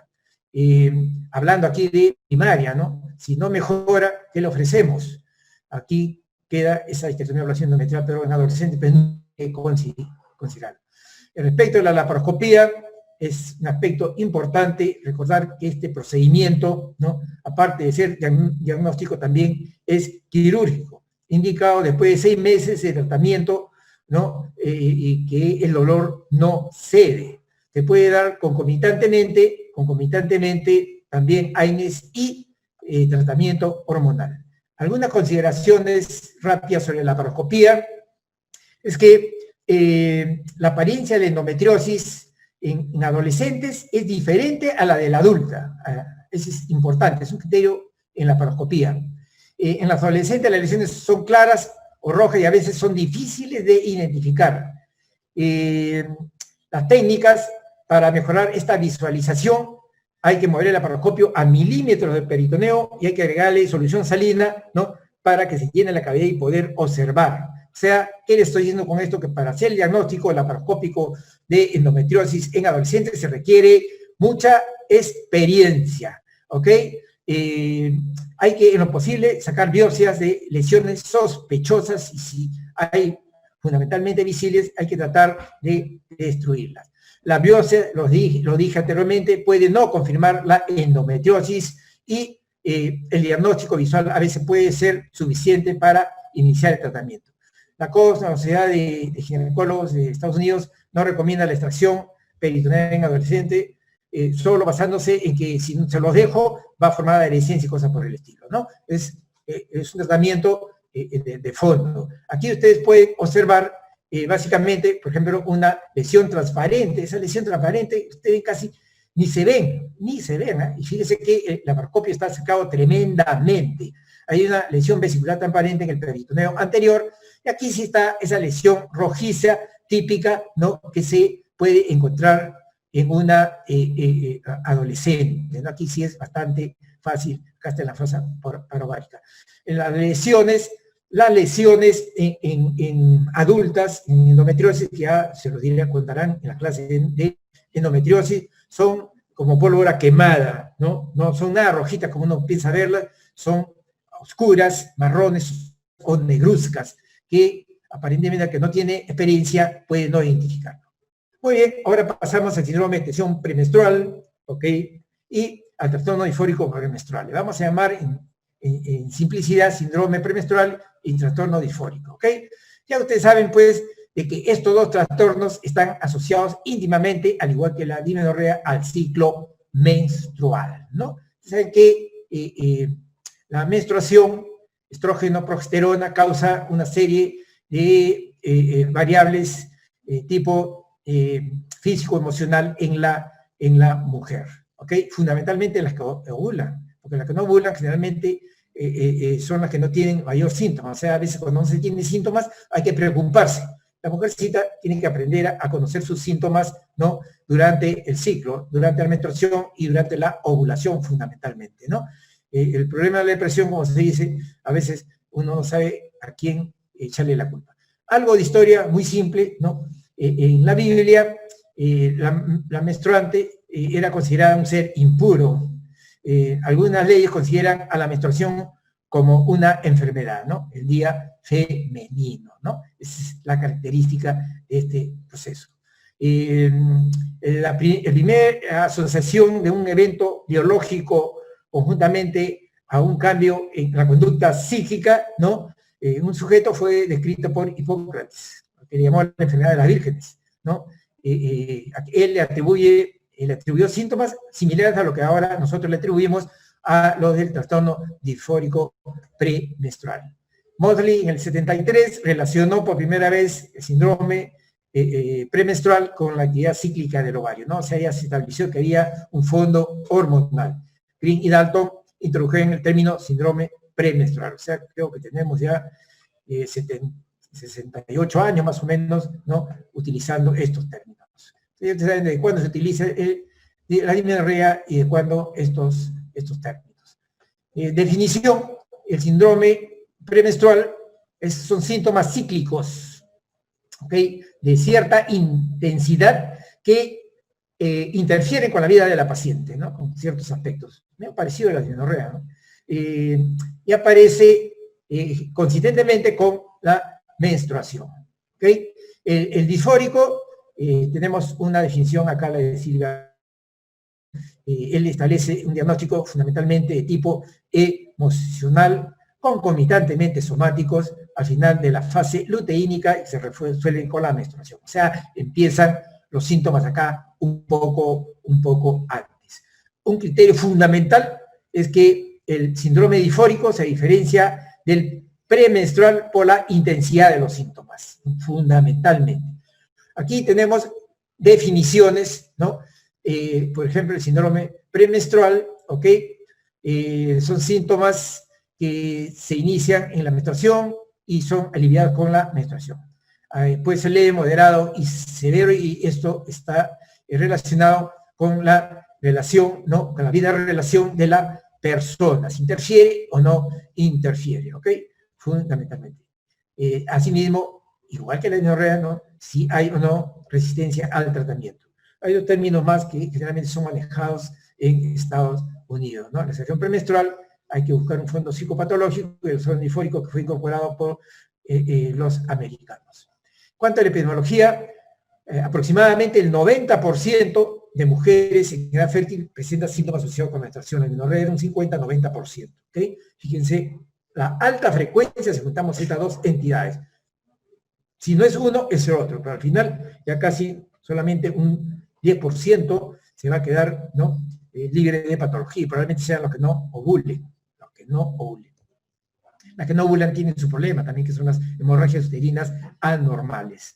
Hablando aquí de primaria, ¿no? Si no mejora, ¿qué le ofrecemos? Aquí queda esa histerectomía, ablación endometrial, pero en adolescentes, pero no hay que considerar. Respecto a la laparoscopía, es un aspecto importante recordar que este procedimiento, ¿no? Aparte de ser diagnóstico, también es quirúrgico, indicado después de 6 meses de tratamiento, ¿no? Y que el dolor no cede. Se puede dar concomitantemente también AINES y tratamiento hormonal. Algunas consideraciones rápidas sobre la laparoscopía es que la apariencia de la endometriosis en adolescentes es diferente a la de la adulta. Eso es importante, es un criterio en la laparoscopía. En las adolescentes las lesiones son claras o rojas y a veces son difíciles de identificar. Las técnicas para mejorar esta visualización, hay que mover el laparoscopio a milímetros del peritoneo y hay que agregarle solución salina, ¿no? Para que se llene la cavidad y poder observar. O sea, ¿qué le estoy diciendo con esto? Que para hacer el diagnóstico laparoscópico de endometriosis en adolescentes se requiere mucha experiencia, ¿ok? Hay que, en lo posible, sacar biopsias de lesiones sospechosas y si hay fundamentalmente visibles, hay que tratar de destruirlas. La biopsia, lo dije anteriormente, puede no confirmar la endometriosis y el diagnóstico visual a veces puede ser suficiente para iniciar el tratamiento. La Sociedad de Ginecólogos de Estados Unidos no recomienda la extracción peritoneal en adolescente, solo basándose en que si se los dejo va a formar adolescencia y cosas por el estilo, ¿no? Es un tratamiento de fondo. Aquí ustedes pueden observar básicamente, por ejemplo, una lesión transparente. Esa lesión transparente, ustedes casi ni se ven, ¿eh? Y fíjense que la laparoscopio está secado tremendamente. Hay una lesión vesicular transparente en el peritoneo anterior, y aquí sí está esa lesión rojiza típica, ¿no?, que se puede encontrar en una adolescente, ¿no? Aquí sí es bastante fácil, acá está en la fosa parovárica. En las lesiones en adultas, en endometriosis, que ya se los diré, contarán en la clase de endometriosis, son como pólvora quemada, ¿no? No son nada rojitas como uno piensa verlas, son oscuras, marrones o negruzcas, que aparentemente el que no tiene experiencia puede no identificarlo. Muy bien, ahora pasamos al síndrome de tensión premenstrual, ¿ok? Y al trastorno disfórico premenstrual. Le vamos a llamar en simplicidad síndrome premenstrual y trastorno disfórico, ¿ok? Ya ustedes saben, pues, de que estos dos trastornos están asociados íntimamente, al igual que la dismenorrea, al ciclo menstrual, ¿no? Saben que la menstruación, estrógeno, progesterona, causa una serie de variables tipo físico-emocional en la mujer, ¿ok? Fundamentalmente las que ovulan, porque las que no ovulan generalmente son las que no tienen mayor síntoma. O sea, a veces cuando no se tiene síntomas hay que preocuparse. La mujercita tiene que aprender a conocer sus síntomas, ¿no?, durante el ciclo, durante la menstruación y durante la ovulación fundamentalmente, ¿no? El problema de la depresión, como se dice, a veces uno no sabe a quién echarle la culpa. Algo de historia muy simple, ¿no? En la Biblia, la menstruante era considerada un ser impuro. Algunas leyes consideran a la menstruación como una enfermedad, ¿no? El día femenino, ¿no? Esa es la característica de este proceso. La primera asociación de un evento biológico conjuntamente a un cambio en la conducta psíquica, ¿no? Un sujeto fue descrito por Hipócrates, que le llamó la enfermedad de las vírgenes, ¿no? Él le atribuyó síntomas similares a lo que ahora nosotros le atribuimos a los del trastorno disfórico premenstrual. Mosley en el 73 relacionó por primera vez el síndrome premenstrual con la actividad cíclica del ovario, ¿no? O sea, ya se estableció que había un fondo hormonal. Green y Dalton introdujeron el término síndrome premenstrual. O sea, creo que tenemos ya 68 años más o menos, ¿no?, utilizando estos términos. Ustedes saben de cuándo se utiliza la dismenorrea y de cuándo estos términos. Definición: el síndrome premenstrual son síntomas cíclicos, ¿ok?, de cierta intensidad que interfieren con la vida de la paciente, ¿no?, con ciertos aspectos. Me ha parecido la dismenorrea, ¿no? Y aparece consistentemente con la menstruación, ¿ok? El disfórico, tenemos una definición acá, la de Silvia. Él establece un diagnóstico fundamentalmente de tipo emocional, concomitantemente somáticos, al final de la fase luteínica, y se resuelven con la menstruación. O sea, empiezan los síntomas acá un poco antes. Un criterio fundamental es que el síndrome disfórico se diferencia del premenstrual por la intensidad de los síntomas, fundamentalmente. Aquí tenemos definiciones, ¿no? Por ejemplo, el síndrome premenstrual, ¿ok? Son síntomas que se inician en la menstruación y son aliviados con la menstruación. Puede ser leve, moderado y severo, y esto está relacionado con la relación, ¿no?, con la vida de relación de la persona, si interfiere o no interfiere, ¿ok? Fundamentalmente. Asimismo, igual que la dismenorrea, ¿no?, si hay o no resistencia al tratamiento. Hay dos términos más que generalmente son manejados en Estados Unidos, ¿no? La sección premenstrual, hay que buscar un fondo psicopatológico, y el fondo disfórico que fue incorporado por los americanos. Cuanto a la epidemiología, aproximadamente el 90% de mujeres en edad fértil presentan síntomas asociados con menstruación, la menorrea era un 50-90%, ¿ok? Fíjense, la alta frecuencia si juntamos estas dos entidades. Si no es uno, es el otro, pero al final ya casi solamente un 10% se va a quedar, ¿no? Libre de patología, y probablemente sean los que no ovulen, los que no ovulen. Las que no ovulan tienen su problema también, que son las hemorragias uterinas anormales.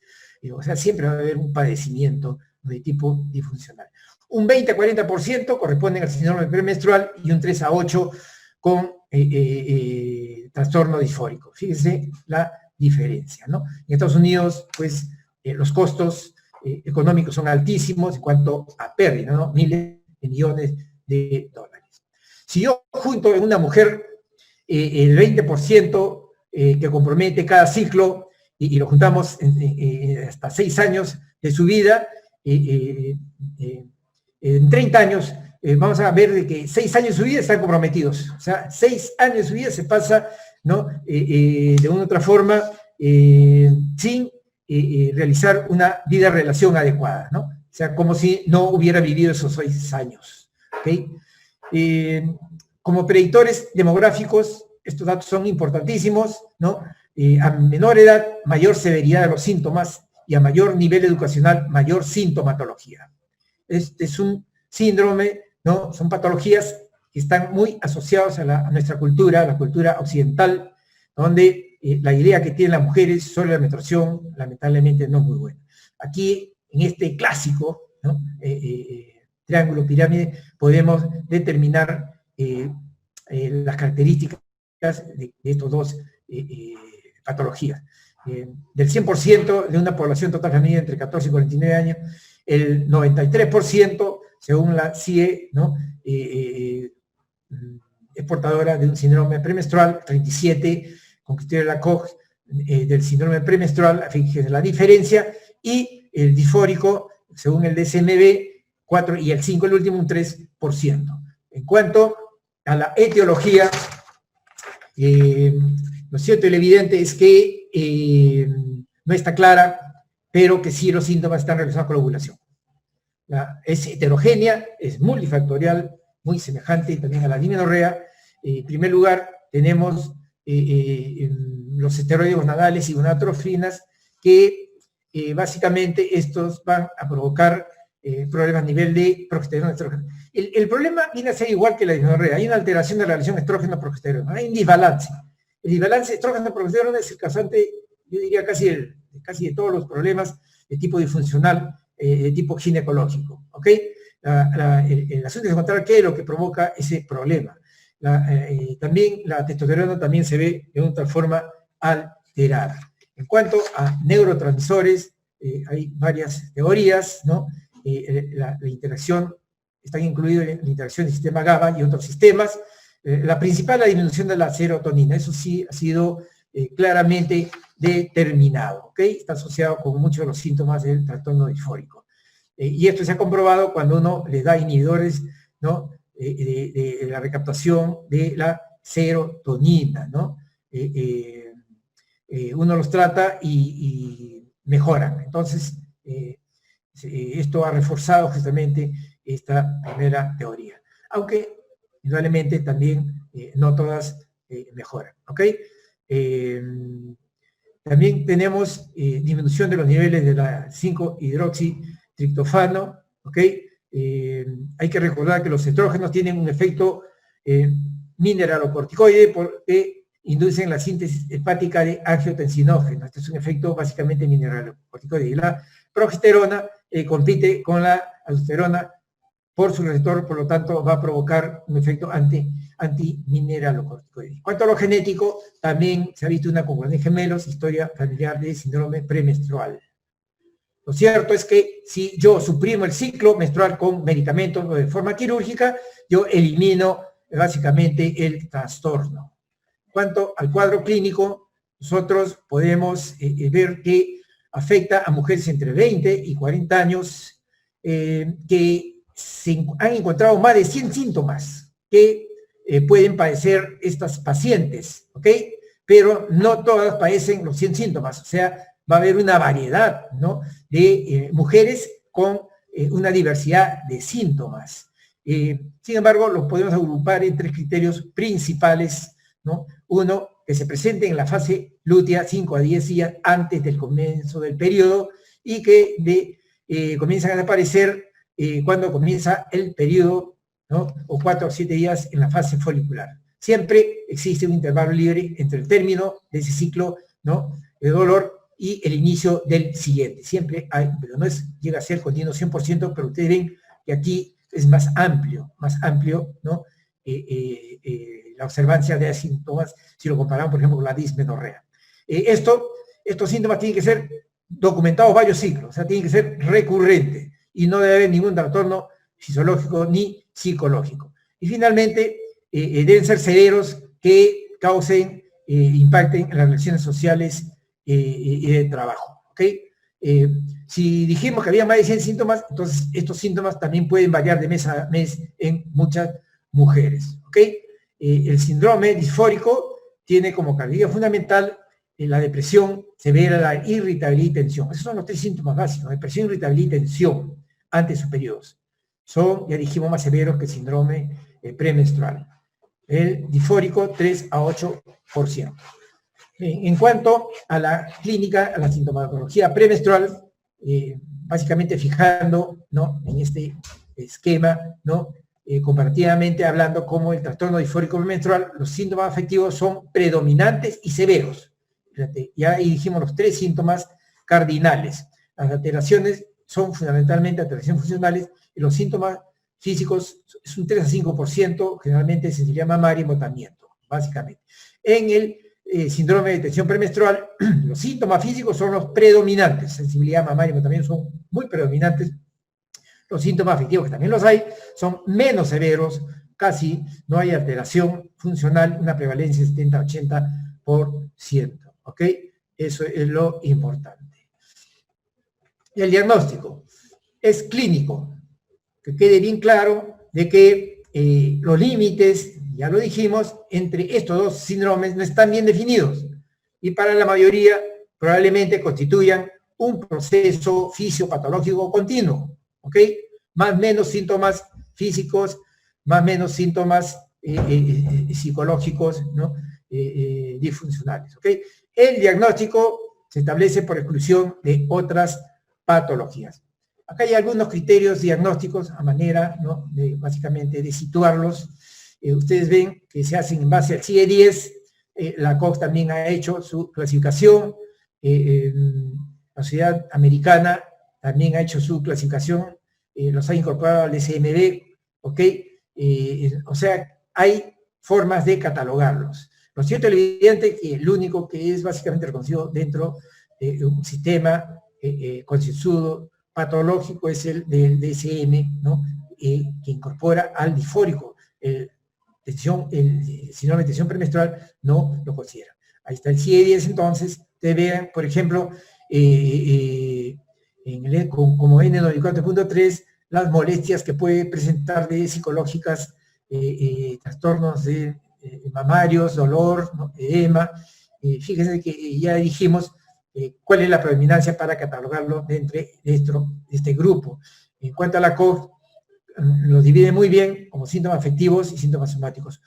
O sea, siempre va a haber un padecimiento de tipo disfuncional. Un 20-40% corresponden al síndrome premenstrual y un 3-8% con trastorno disfórico. Fíjense la diferencia, ¿no? En Estados Unidos, pues, los costos económicos son altísimos en cuanto a pérdida, ¿no? Miles de millones de dólares. Si yo junto en una mujer el 20% que compromete cada ciclo y lo juntamos hasta 6 años de su vida, en 30 años vamos a ver de que 6 años de su vida están comprometidos. O sea, 6 años de su vida se pasa, ¿no? De una u otra forma sin realizar una vida de relación adecuada, ¿no? O sea, como si no hubiera vivido esos 6 años. ¿Okay? Como predictores demográficos, estos datos son importantísimos, ¿no? A menor edad, mayor severidad de los síntomas y a mayor nivel educacional, mayor sintomatología. Este es un síndrome, ¿no? Son patologías que están muy asociadas a nuestra cultura, la cultura occidental, donde la idea que tienen las mujeres sobre la menstruación, lamentablemente, no es muy buena. Aquí, en este clásico, ¿no? Triángulo pirámide, podemos determinar las características de estos dos patologías. Del 100% de una población total femenina entre 14 y 49 años, el 93%, según la CIE, ¿no? Es portadora de un síndrome premenstrual, 37% con criterio de la COG del síndrome premenstrual, fíjense la diferencia, y el disfórico, según el DSMB, 4, y el 5, el último, un 3%. En cuanto a la etiología, lo cierto y lo evidente es que no está clara, pero que sí los síntomas están relacionados con la ovulación. Es heterogénea, es multifactorial, muy semejante también a la dismenorrea. En primer lugar, tenemos los esteroides gonadales y gonadotrofinas, que básicamente estos van a provocar problemas a nivel de progesterona. El problema viene a ser igual que la dismenorrea. Hay una alteración de la relación estrógeno-progesterona, hay un desbalance. El desbalance estrógeno-progesterona es el causante, yo diría, casi de todos los problemas de tipo disfuncional, de tipo ginecológico. ¿Ok? El asunto es encontrar qué es lo que provoca ese problema. También la testosterona también se ve de otra forma alterada. En cuanto a neurotransmisores, hay varias teorías, ¿no? La interacción, están incluidos en la interacción del sistema GABA y otros sistemas. La principal es la disminución de la serotonina, eso sí ha sido claramente determinado, ¿ok? Está asociado con muchos de los síntomas del trastorno disfórico. Y esto se ha comprobado cuando uno les da inhibidores, ¿no? De la recaptación de la serotonina, ¿no? Uno los trata y mejoran. Entonces, esto ha reforzado justamente esta primera teoría. Aunque, indudablemente, también no todas mejoran, ¿ok? También tenemos disminución de los niveles de la 5-hidroxitriptofano, ¿ok? Hay que recordar que los estrógenos tienen un efecto mineralocorticoide porque inducen la síntesis hepática de angiotensinógenos. Este es un efecto básicamente mineralocorticoide. Y la progesterona compite con la aldosterona por su receptor, por lo tanto va a provocar un efecto antimineralocorticoide. En cuanto a lo genético, también se ha visto una congruencia de gemelos, historia familiar de síndrome premenstrual. Lo cierto es que si yo suprimo el ciclo menstrual con medicamentos o de forma quirúrgica, yo elimino básicamente el trastorno. En cuanto al cuadro clínico, nosotros podemos ver que afecta a mujeres entre 20 y 40 años que se han encontrado más de 100 síntomas que pueden padecer estas pacientes, ¿ok? Pero no todas padecen los 100 síntomas, o sea, va a haber una variedad, ¿no?, de mujeres con una diversidad de síntomas. Sin embargo, los podemos agrupar en 3 criterios principales, ¿no? Uno, que se presenten en la fase lútea 5 a 10 días antes del comienzo del periodo y que comienzan a aparecer cuando comienza el periodo, ¿no?, o 4 o 7 días en la fase folicular. Siempre existe un intervalo libre entre el término de ese ciclo, ¿no?, de dolor y el inicio del siguiente. Siempre hay, pero no llega a ser continuo 100%, pero ustedes ven que aquí es más amplio, ¿no?, la observancia de síntomas, si lo comparamos, por ejemplo, con la dismenorrea. Estos síntomas tienen que ser documentados varios ciclos, o sea, tienen que ser recurrentes, y no debe haber ningún trastorno fisiológico ni psicológico. Y finalmente, deben ser severos, que causen, impacten en las relaciones sociales y de trabajo, ¿ok? Si dijimos que había más de 100 síntomas, entonces estos síntomas también pueden variar de mes a mes en muchas mujeres, ¿ok? El síndrome disfórico tiene como característica fundamental la depresión severa, la irritabilidad y tensión. Esos son los 3 síntomas básicos: depresión, irritabilidad y tensión ante sus periodos. Son, ya dijimos, más severos que el síndrome premenstrual. El disfórico, 3 a 8%. En cuanto a la clínica, a la sintomatología premenstrual, básicamente fijando, ¿no?, en este esquema, ¿no?, comparativamente hablando, como el trastorno disfórico premenstrual, los síntomas afectivos son predominantes y severos. Fíjate, ya ahí dijimos los 3 síntomas cardinales. Las alteraciones son fundamentalmente alteraciones funcionales, y los síntomas físicos es un 3 a 5%, generalmente sensibilidad mamaria y embotamiento, básicamente. En el síndrome de tensión premenstrual, los síntomas físicos son los predominantes, sensibilidad mamaria y embotamiento son muy predominantes. Los síntomas afectivos, que también los hay, son menos severos, casi no hay alteración funcional, una prevalencia de 70-80%, ¿ok? Eso es lo importante. Y el diagnóstico es clínico, que quede bien claro de que los límites, ya lo dijimos, entre estos 2 síndromes no están bien definidos, y para la mayoría probablemente constituyan un proceso fisiopatológico continuo, ¿ok? Más o menos síntomas físicos, más o menos síntomas psicológicos, ¿no?, disfuncionales, ¿ok? El diagnóstico se establece por exclusión de otras patologías. Acá hay algunos criterios diagnósticos a manera, ¿no?, básicamente de situarlos. Ustedes ven que se hacen en base al CIE-10, la COG también ha hecho su clasificación, la Sociedad Americana también ha hecho su clasificación, los ha incorporado al DSM-5, ¿ok? O sea, hay formas de catalogarlos. Lo cierto y evidente es que el único que es básicamente reconocido dentro de un sistema concienzudo patológico es el del DSM, ¿no?, que incorpora al disfórico. El síndrome de tensión premenstrual no lo considera. Ahí está el CIE-10, entonces, ustedes vean, por ejemplo, como N94.3, las molestias que puede presentar de psicológicas, trastornos de mamarios, dolor, ¿no?, edema. Fíjense que ya dijimos cuál es la predominancia para catalogarlo dentro de este grupo. En cuanto a la COG, lo divide muy bien como síntomas afectivos y síntomas somáticos.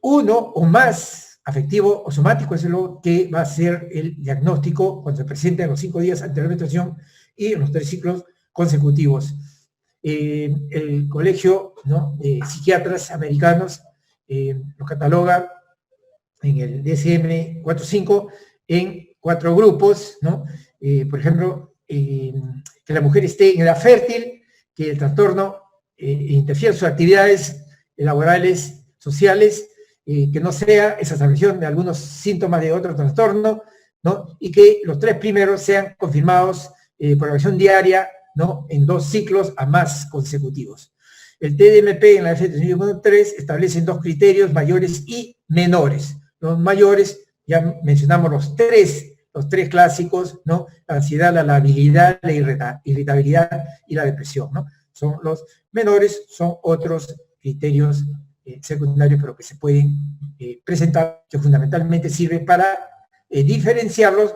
Uno o más afectivo o somático es lo que va a ser el diagnóstico cuando se presenta en los 5 días ante la menstruación y en los 3 ciclos consecutivos. El colegio, ¿no?, de psiquiatras americanos lo cataloga en el DSM-4.5 en 4 grupos, ¿no? Por ejemplo, que la mujer esté en edad fértil, que el trastorno interfiera en sus actividades laborales, sociales, que no sea esa aparición de algunos síntomas de otro trastorno, ¿no?, y que los 3 primeros sean confirmados por la acción diaria, ¿no?, en 2 ciclos a más consecutivos. El TDMP en la F3.3 establece 2 criterios, mayores y menores. Los mayores, ya mencionamos los tres clásicos, ¿no?, la ansiedad, la labilidad, la irritabilidad y la depresión, ¿no? Son los menores, son otros criterios secundarios, pero que se pueden presentar, que fundamentalmente sirven para diferenciarlos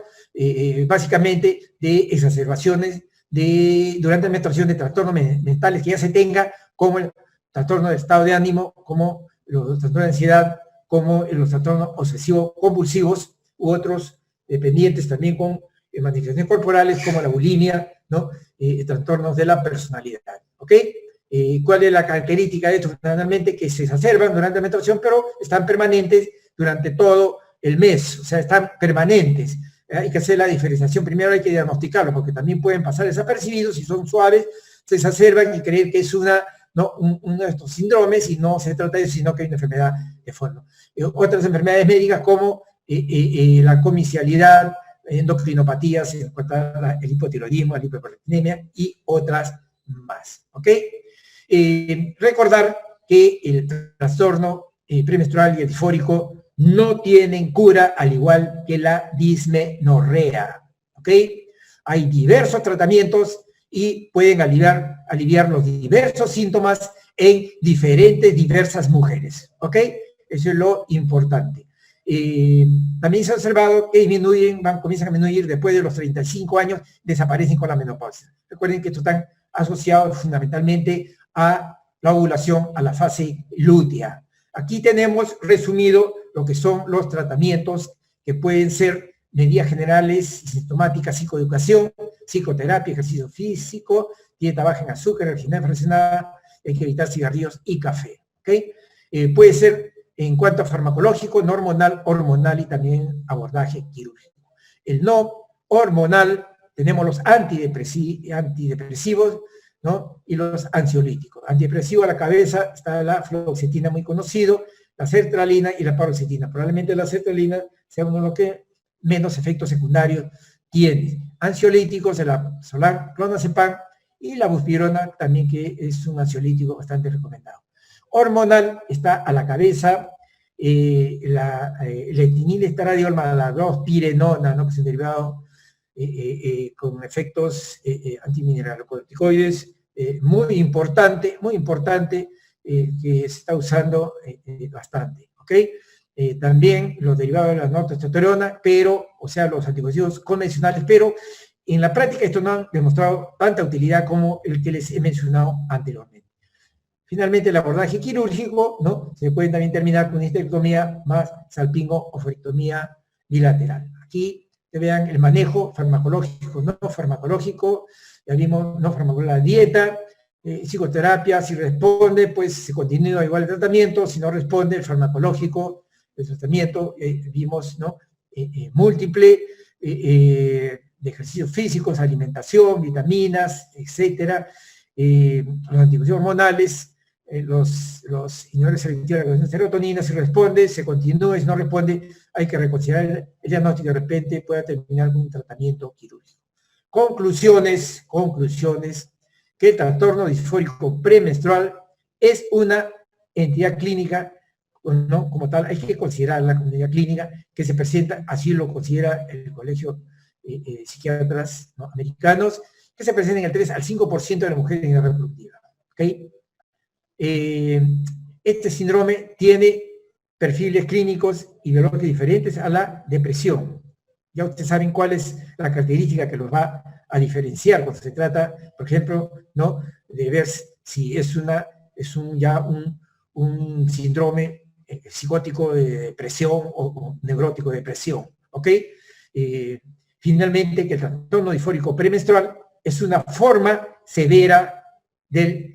básicamente de exacerbaciones durante la menstruación de trastornos mentales que ya se tenga, como el trastorno de estado de ánimo, como los trastornos de ansiedad, como los trastornos obsesivos compulsivos u otros dependientes también con manifestaciones corporales como la bulimia, ¿no? Trastornos de la personalidad, ¿ok? ¿Cuál es la característica de esto? Fundamentalmente que se exacerban durante la menstruación, pero están permanentes durante todo el mes, o sea, están permanentes. Hay que hacer la diferenciación, primero hay que diagnosticarlo, porque también pueden pasar desapercibidos, si son suaves, se exacerban y creer que es uno de estos síndromes, y no se trata de eso, sino que hay una enfermedad de fondo. Otras enfermedades médicas como la comicialidad, endocrinopatías, en cuanto al hipotiroidismo, la hiperprolactinemia y otras más, ¿ok? Recordar que el trastorno premenstrual y el disfórico no tienen cura, al igual que la dismenorrea, ¿ok? Hay diversos tratamientos y pueden aliviar los diversos síntomas en diversas mujeres, ¿ok? Eso es lo importante. También se ha observado que comienzan a disminuir después de los 35 años, desaparecen con la menopausia. Recuerden que estos están asociados fundamentalmente a la ovulación, a la fase lútea. Aquí tenemos resumido lo que son los tratamientos que pueden ser medidas generales y sintomáticas: psicoeducación, psicoterapia, ejercicio físico, dieta baja en azúcar, energía fraccionada, hay que evitar cigarrillos y café, ¿ok? Puede ser en cuanto a farmacológico, no hormonal, hormonal y también abordaje quirúrgico. El no hormonal, tenemos los antidepresivos, ¿no? Y los ansiolíticos. Antidepresivo a la cabeza está la fluoxetina, muy conocido, la sertralina y la paroxetina. Probablemente la sertralina sea uno de los que menos efectos secundarios tiene. Ansiolíticos, el clonazepam y la buspirona también, que es un ansiolítico bastante recomendado. Hormonal está a la cabeza la etilenilestradiol más la dospirenona, ¿no? Que es un derivado con efectos antimineralocorticoides, muy importante, que se está usando bastante, ¿ok? También los derivados de la nortestosterona, o sea, los anticonceptivos convencionales, pero en la práctica esto no han demostrado tanta utilidad como el que les he mencionado anteriormente. Finalmente, el abordaje quirúrgico, ¿no? Se puede también terminar con histerectomía más salpingo o frectomía bilateral. Aquí te vean el manejo farmacológico, no farmacológico, ya vimos no farmacológico, la dieta, psicoterapia, si responde, pues se continúa igual el tratamiento, si no responde, el farmacológico, el tratamiento, vimos, ¿no? Múltiple, de ejercicios físicos, alimentación, vitaminas, etcétera, los anticonceptivos hormonales, los inhibidores selectivos de la serotonina, si responde, se continúa, si no responde, hay que reconsiderar el diagnóstico, de repente pueda terminar con un tratamiento quirúrgico. Conclusiones, que el trastorno disfórico premenstrual es una entidad clínica, ¿no? Como tal, hay que considerarla como entidad clínica que se presenta, así lo considera el Colegio de Psiquiatras, ¿no?, americanos, que se presenta en el 3 al 5% de las mujeres en edad reproductiva, ¿ok? Este síndrome tiene perfiles clínicos y biológicos diferentes a la depresión. Ya ustedes saben cuál es la característica que los va a diferenciar cuando se trata, por ejemplo, ¿no?, de ver si es un síndrome psicótico de depresión o neurótico de depresión, ¿ok? Finalmente, que el trastorno disfórico premenstrual es una forma severa del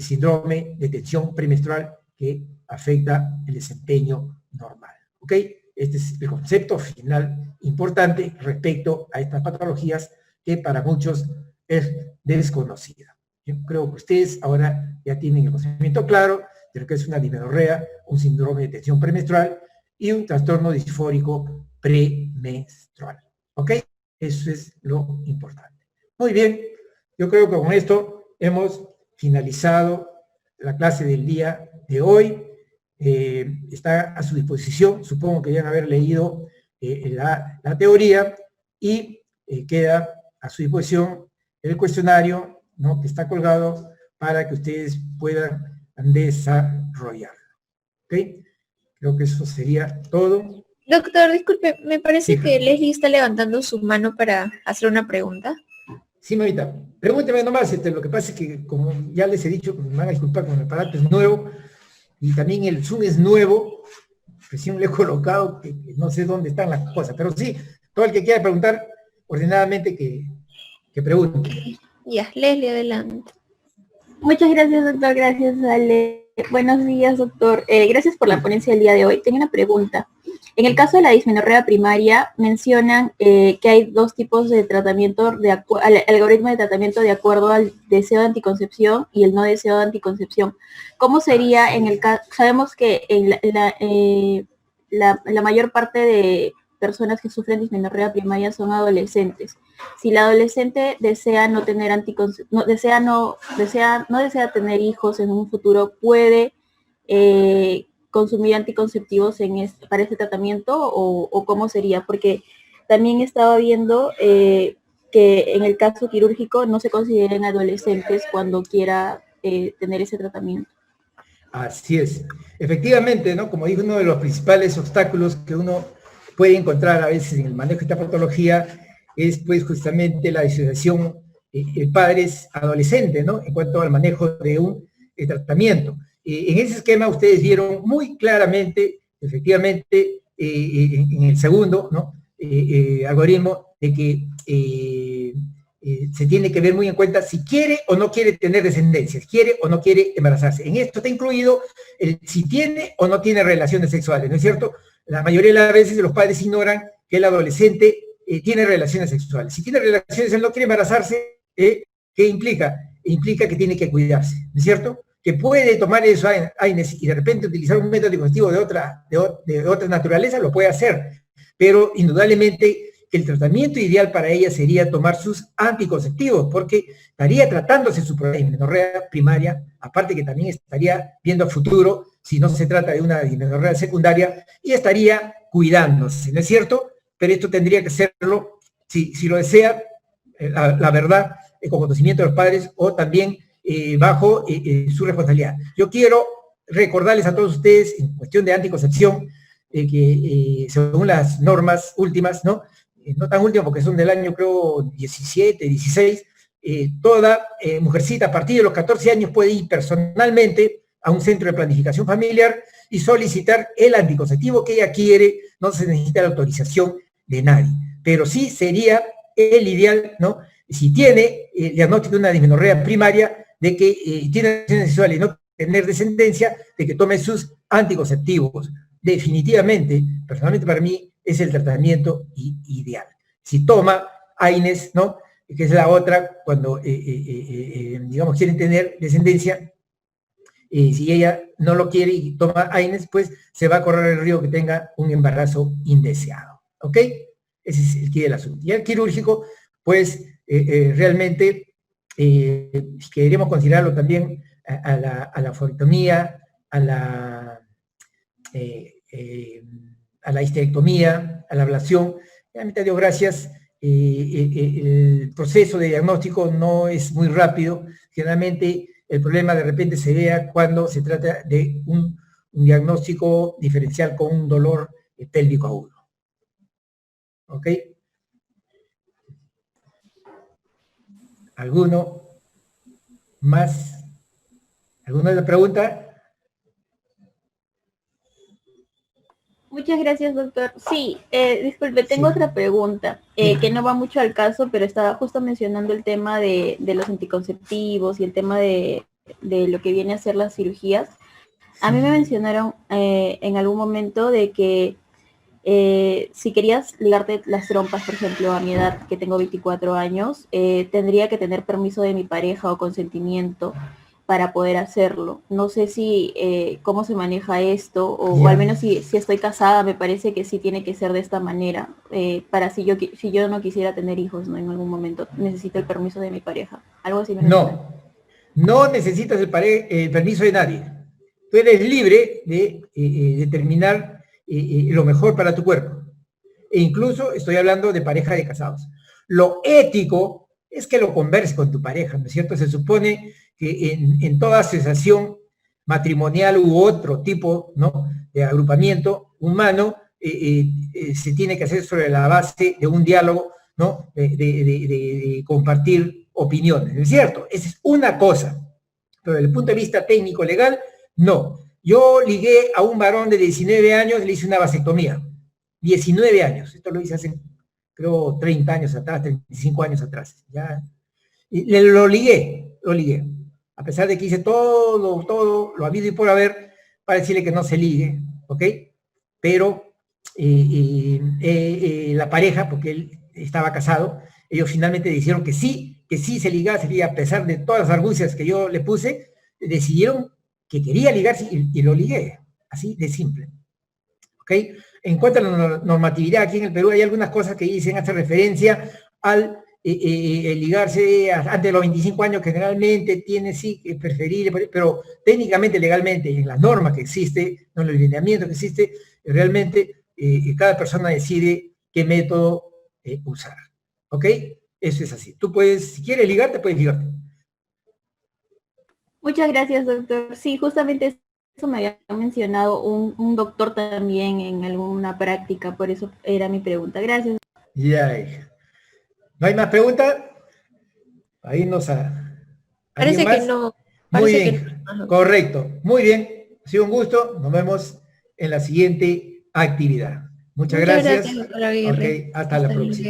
síndrome de tensión premenstrual que afecta el desempeño normal, ¿ok? Este es el concepto final importante respecto a estas patologías que para muchos es desconocida. Yo creo que ustedes ahora ya tienen el conocimiento claro de lo que es una dismenorrea, un síndrome de tensión premenstrual y un trastorno disfórico premenstrual, ¿ok? Eso es lo importante. Muy bien, yo creo que con esto hemos finalizado la clase del día de hoy. Está a su disposición, supongo que deben haber leído la teoría, y queda a su disposición el cuestionario, ¿no?, que está colgado para que ustedes puedan desarrollar. ¿Ok? Creo que eso sería todo. Doctor, disculpe, me parece Sí, que Leslie está levantando su mano para hacer una pregunta. sí, mamita. Pregúnteme nomás, lo que pasa es que, como ya les he dicho, me van a disculpar, con el aparato es nuevo, y también el Zoom es nuevo, recién le he colocado, que no sé dónde están las cosas, pero sí, todo el que quiera preguntar ordenadamente que pregunte. Ya, Leslie, adelante. Muchas gracias, doctor. Gracias, Ale. Buenos días, doctor. Gracias por la ponencia del día de hoy. Tengo una pregunta. En el caso de la dismenorrea primaria, mencionan que hay dos tipos de tratamiento, algoritmo de tratamiento de acuerdo al deseo de anticoncepción y el no deseo de anticoncepción. ¿Cómo sería en el caso? Sabemos que en la mayor parte de personas que sufren dismenorrea primaria son adolescentes. Si la adolescente desea no tener no desea tener hijos en un futuro, puede consumir anticonceptivos para este tratamiento o cómo sería, porque también estaba viendo que en el caso quirúrgico no se consideren adolescentes cuando quiera tener ese tratamiento. Así es. Efectivamente, ¿no? Como dijo, uno de los principales obstáculos que uno puede encontrar a veces en el manejo de esta patología es pues justamente la disociación padres adolescentes, ¿no? En cuanto al manejo de un tratamiento. En ese esquema ustedes vieron muy claramente, efectivamente, en el segundo, ¿no? Algoritmo de que se tiene que ver muy en cuenta si quiere o no quiere tener descendencia, si quiere o no quiere embarazarse. En esto está incluido si tiene o no tiene relaciones sexuales, ¿no es cierto? La mayoría de las veces los padres ignoran que el adolescente tiene relaciones sexuales. Si tiene relaciones, él no quiere embarazarse, ¿qué implica? Implica que tiene que cuidarse, ¿no es cierto? Que puede tomar eso AINES y de repente utilizar un método anticonceptivo de otra naturaleza, lo puede hacer, pero indudablemente el tratamiento ideal para ella sería tomar sus anticonceptivos, porque estaría tratándose su dismenorrea primaria, aparte que también estaría viendo a futuro si no se trata de una dismenorrea secundaria, y estaría cuidándose, ¿no es cierto? Pero esto tendría que hacerlo, si lo desea, la verdad, con conocimiento de los padres, o también bajo su responsabilidad. Yo quiero recordarles a todos ustedes, en cuestión de anticoncepción, que según las normas últimas, ¿no? No tan último porque son del año creo 17, 16, toda mujercita a partir de los 14 años puede ir personalmente a un centro de planificación familiar y solicitar el anticonceptivo que ella quiere, no se necesita la autorización de nadie, pero sí sería el ideal, ¿no? Si tiene el diagnóstico de una dismenorrea primaria, de que tiene relaciones sexuales y no tener descendencia, de que tome sus anticonceptivos. Definitivamente, personalmente para mí, es el tratamiento ideal. Si toma AINES, ¿no? Que es la otra, cuando, digamos, quieren tener descendencia, si ella no lo quiere y toma AINES, pues se va a correr el riesgo que tenga un embarazo indeseado. ¿Ok? Ese es el quid del asunto. Y el quirúrgico, pues, realmente, queremos considerarlo también a la forectomía, a la histerectomía, a la ablación. Realmente, a Dios gracias, el proceso de diagnóstico no es muy rápido. Generalmente el problema de repente se vea cuando se trata de un diagnóstico diferencial con un dolor pélvico agudo. ¿Ok? ¿Alguno más? ¿Alguna otra pregunta? Muchas gracias, doctor. Sí, disculpe, tengo otra pregunta que no va mucho al caso, pero estaba justo mencionando el tema de los anticonceptivos y el tema de lo que viene a ser las cirugías. A mí me mencionaron en algún momento de que si querías ligarte las trompas, por ejemplo, a mi edad, que tengo 24 años, tendría que tener permiso de mi pareja o consentimiento para poder hacerlo. No sé si cómo se maneja esto, o al menos si estoy casada, me parece que sí tiene que ser de esta manera, para si yo no quisiera tener hijos, ¿no? En algún momento necesito el permiso de mi pareja. Algo así. No necesitas el permiso de nadie. Tú eres libre de determinar lo mejor para tu cuerpo. E incluso estoy hablando de pareja de casados. Lo ético es que lo converses con tu pareja, ¿no es cierto? Se supone que en toda asociación matrimonial u otro tipo, ¿no?, de agrupamiento humano, se tiene que hacer sobre la base de un diálogo, ¿no? De compartir opiniones, ¿no es cierto? Esa es una cosa, pero desde el punto de vista técnico legal, no. Yo ligué a un varón de 19 años, le hice una vasectomía, 19 años, esto lo hice hace, creo, 30 años atrás, 35 años atrás, ya, y lo ligué, a pesar de que hice todo, lo habido y por haber, para decirle que no se ligue, ¿ok? Pero la pareja, porque él estaba casado, ellos finalmente dijeron que sí se ligaba, a pesar de todas las argucias que yo le puse, decidieron que quería ligarse y lo ligué, así de simple. ¿Ok? En cuanto a la normatividad aquí en el Perú, hay algunas cosas que dicen, hace referencia al ligarse antes de los 25 años, que generalmente tiene sí preferible, pero técnicamente, legalmente, en las normas que existe, en el lineamiento que existe, realmente cada persona decide qué método usar. ¿Ok? Eso es así. Tú puedes, si quieres ligarte, puedes ligarte. Muchas gracias, doctor. Sí, justamente eso me había mencionado un doctor también en alguna práctica, por eso era mi pregunta. Gracias. Ya, hija. ¿No hay más preguntas? Ahí nos ha... Parece más? que no. Muy Parece bien, que no. correcto. Muy bien. Ha sido un gusto. Nos vemos en la siguiente actividad. Muchas gracias. Doctora Aguirre. Ok, hasta la próxima.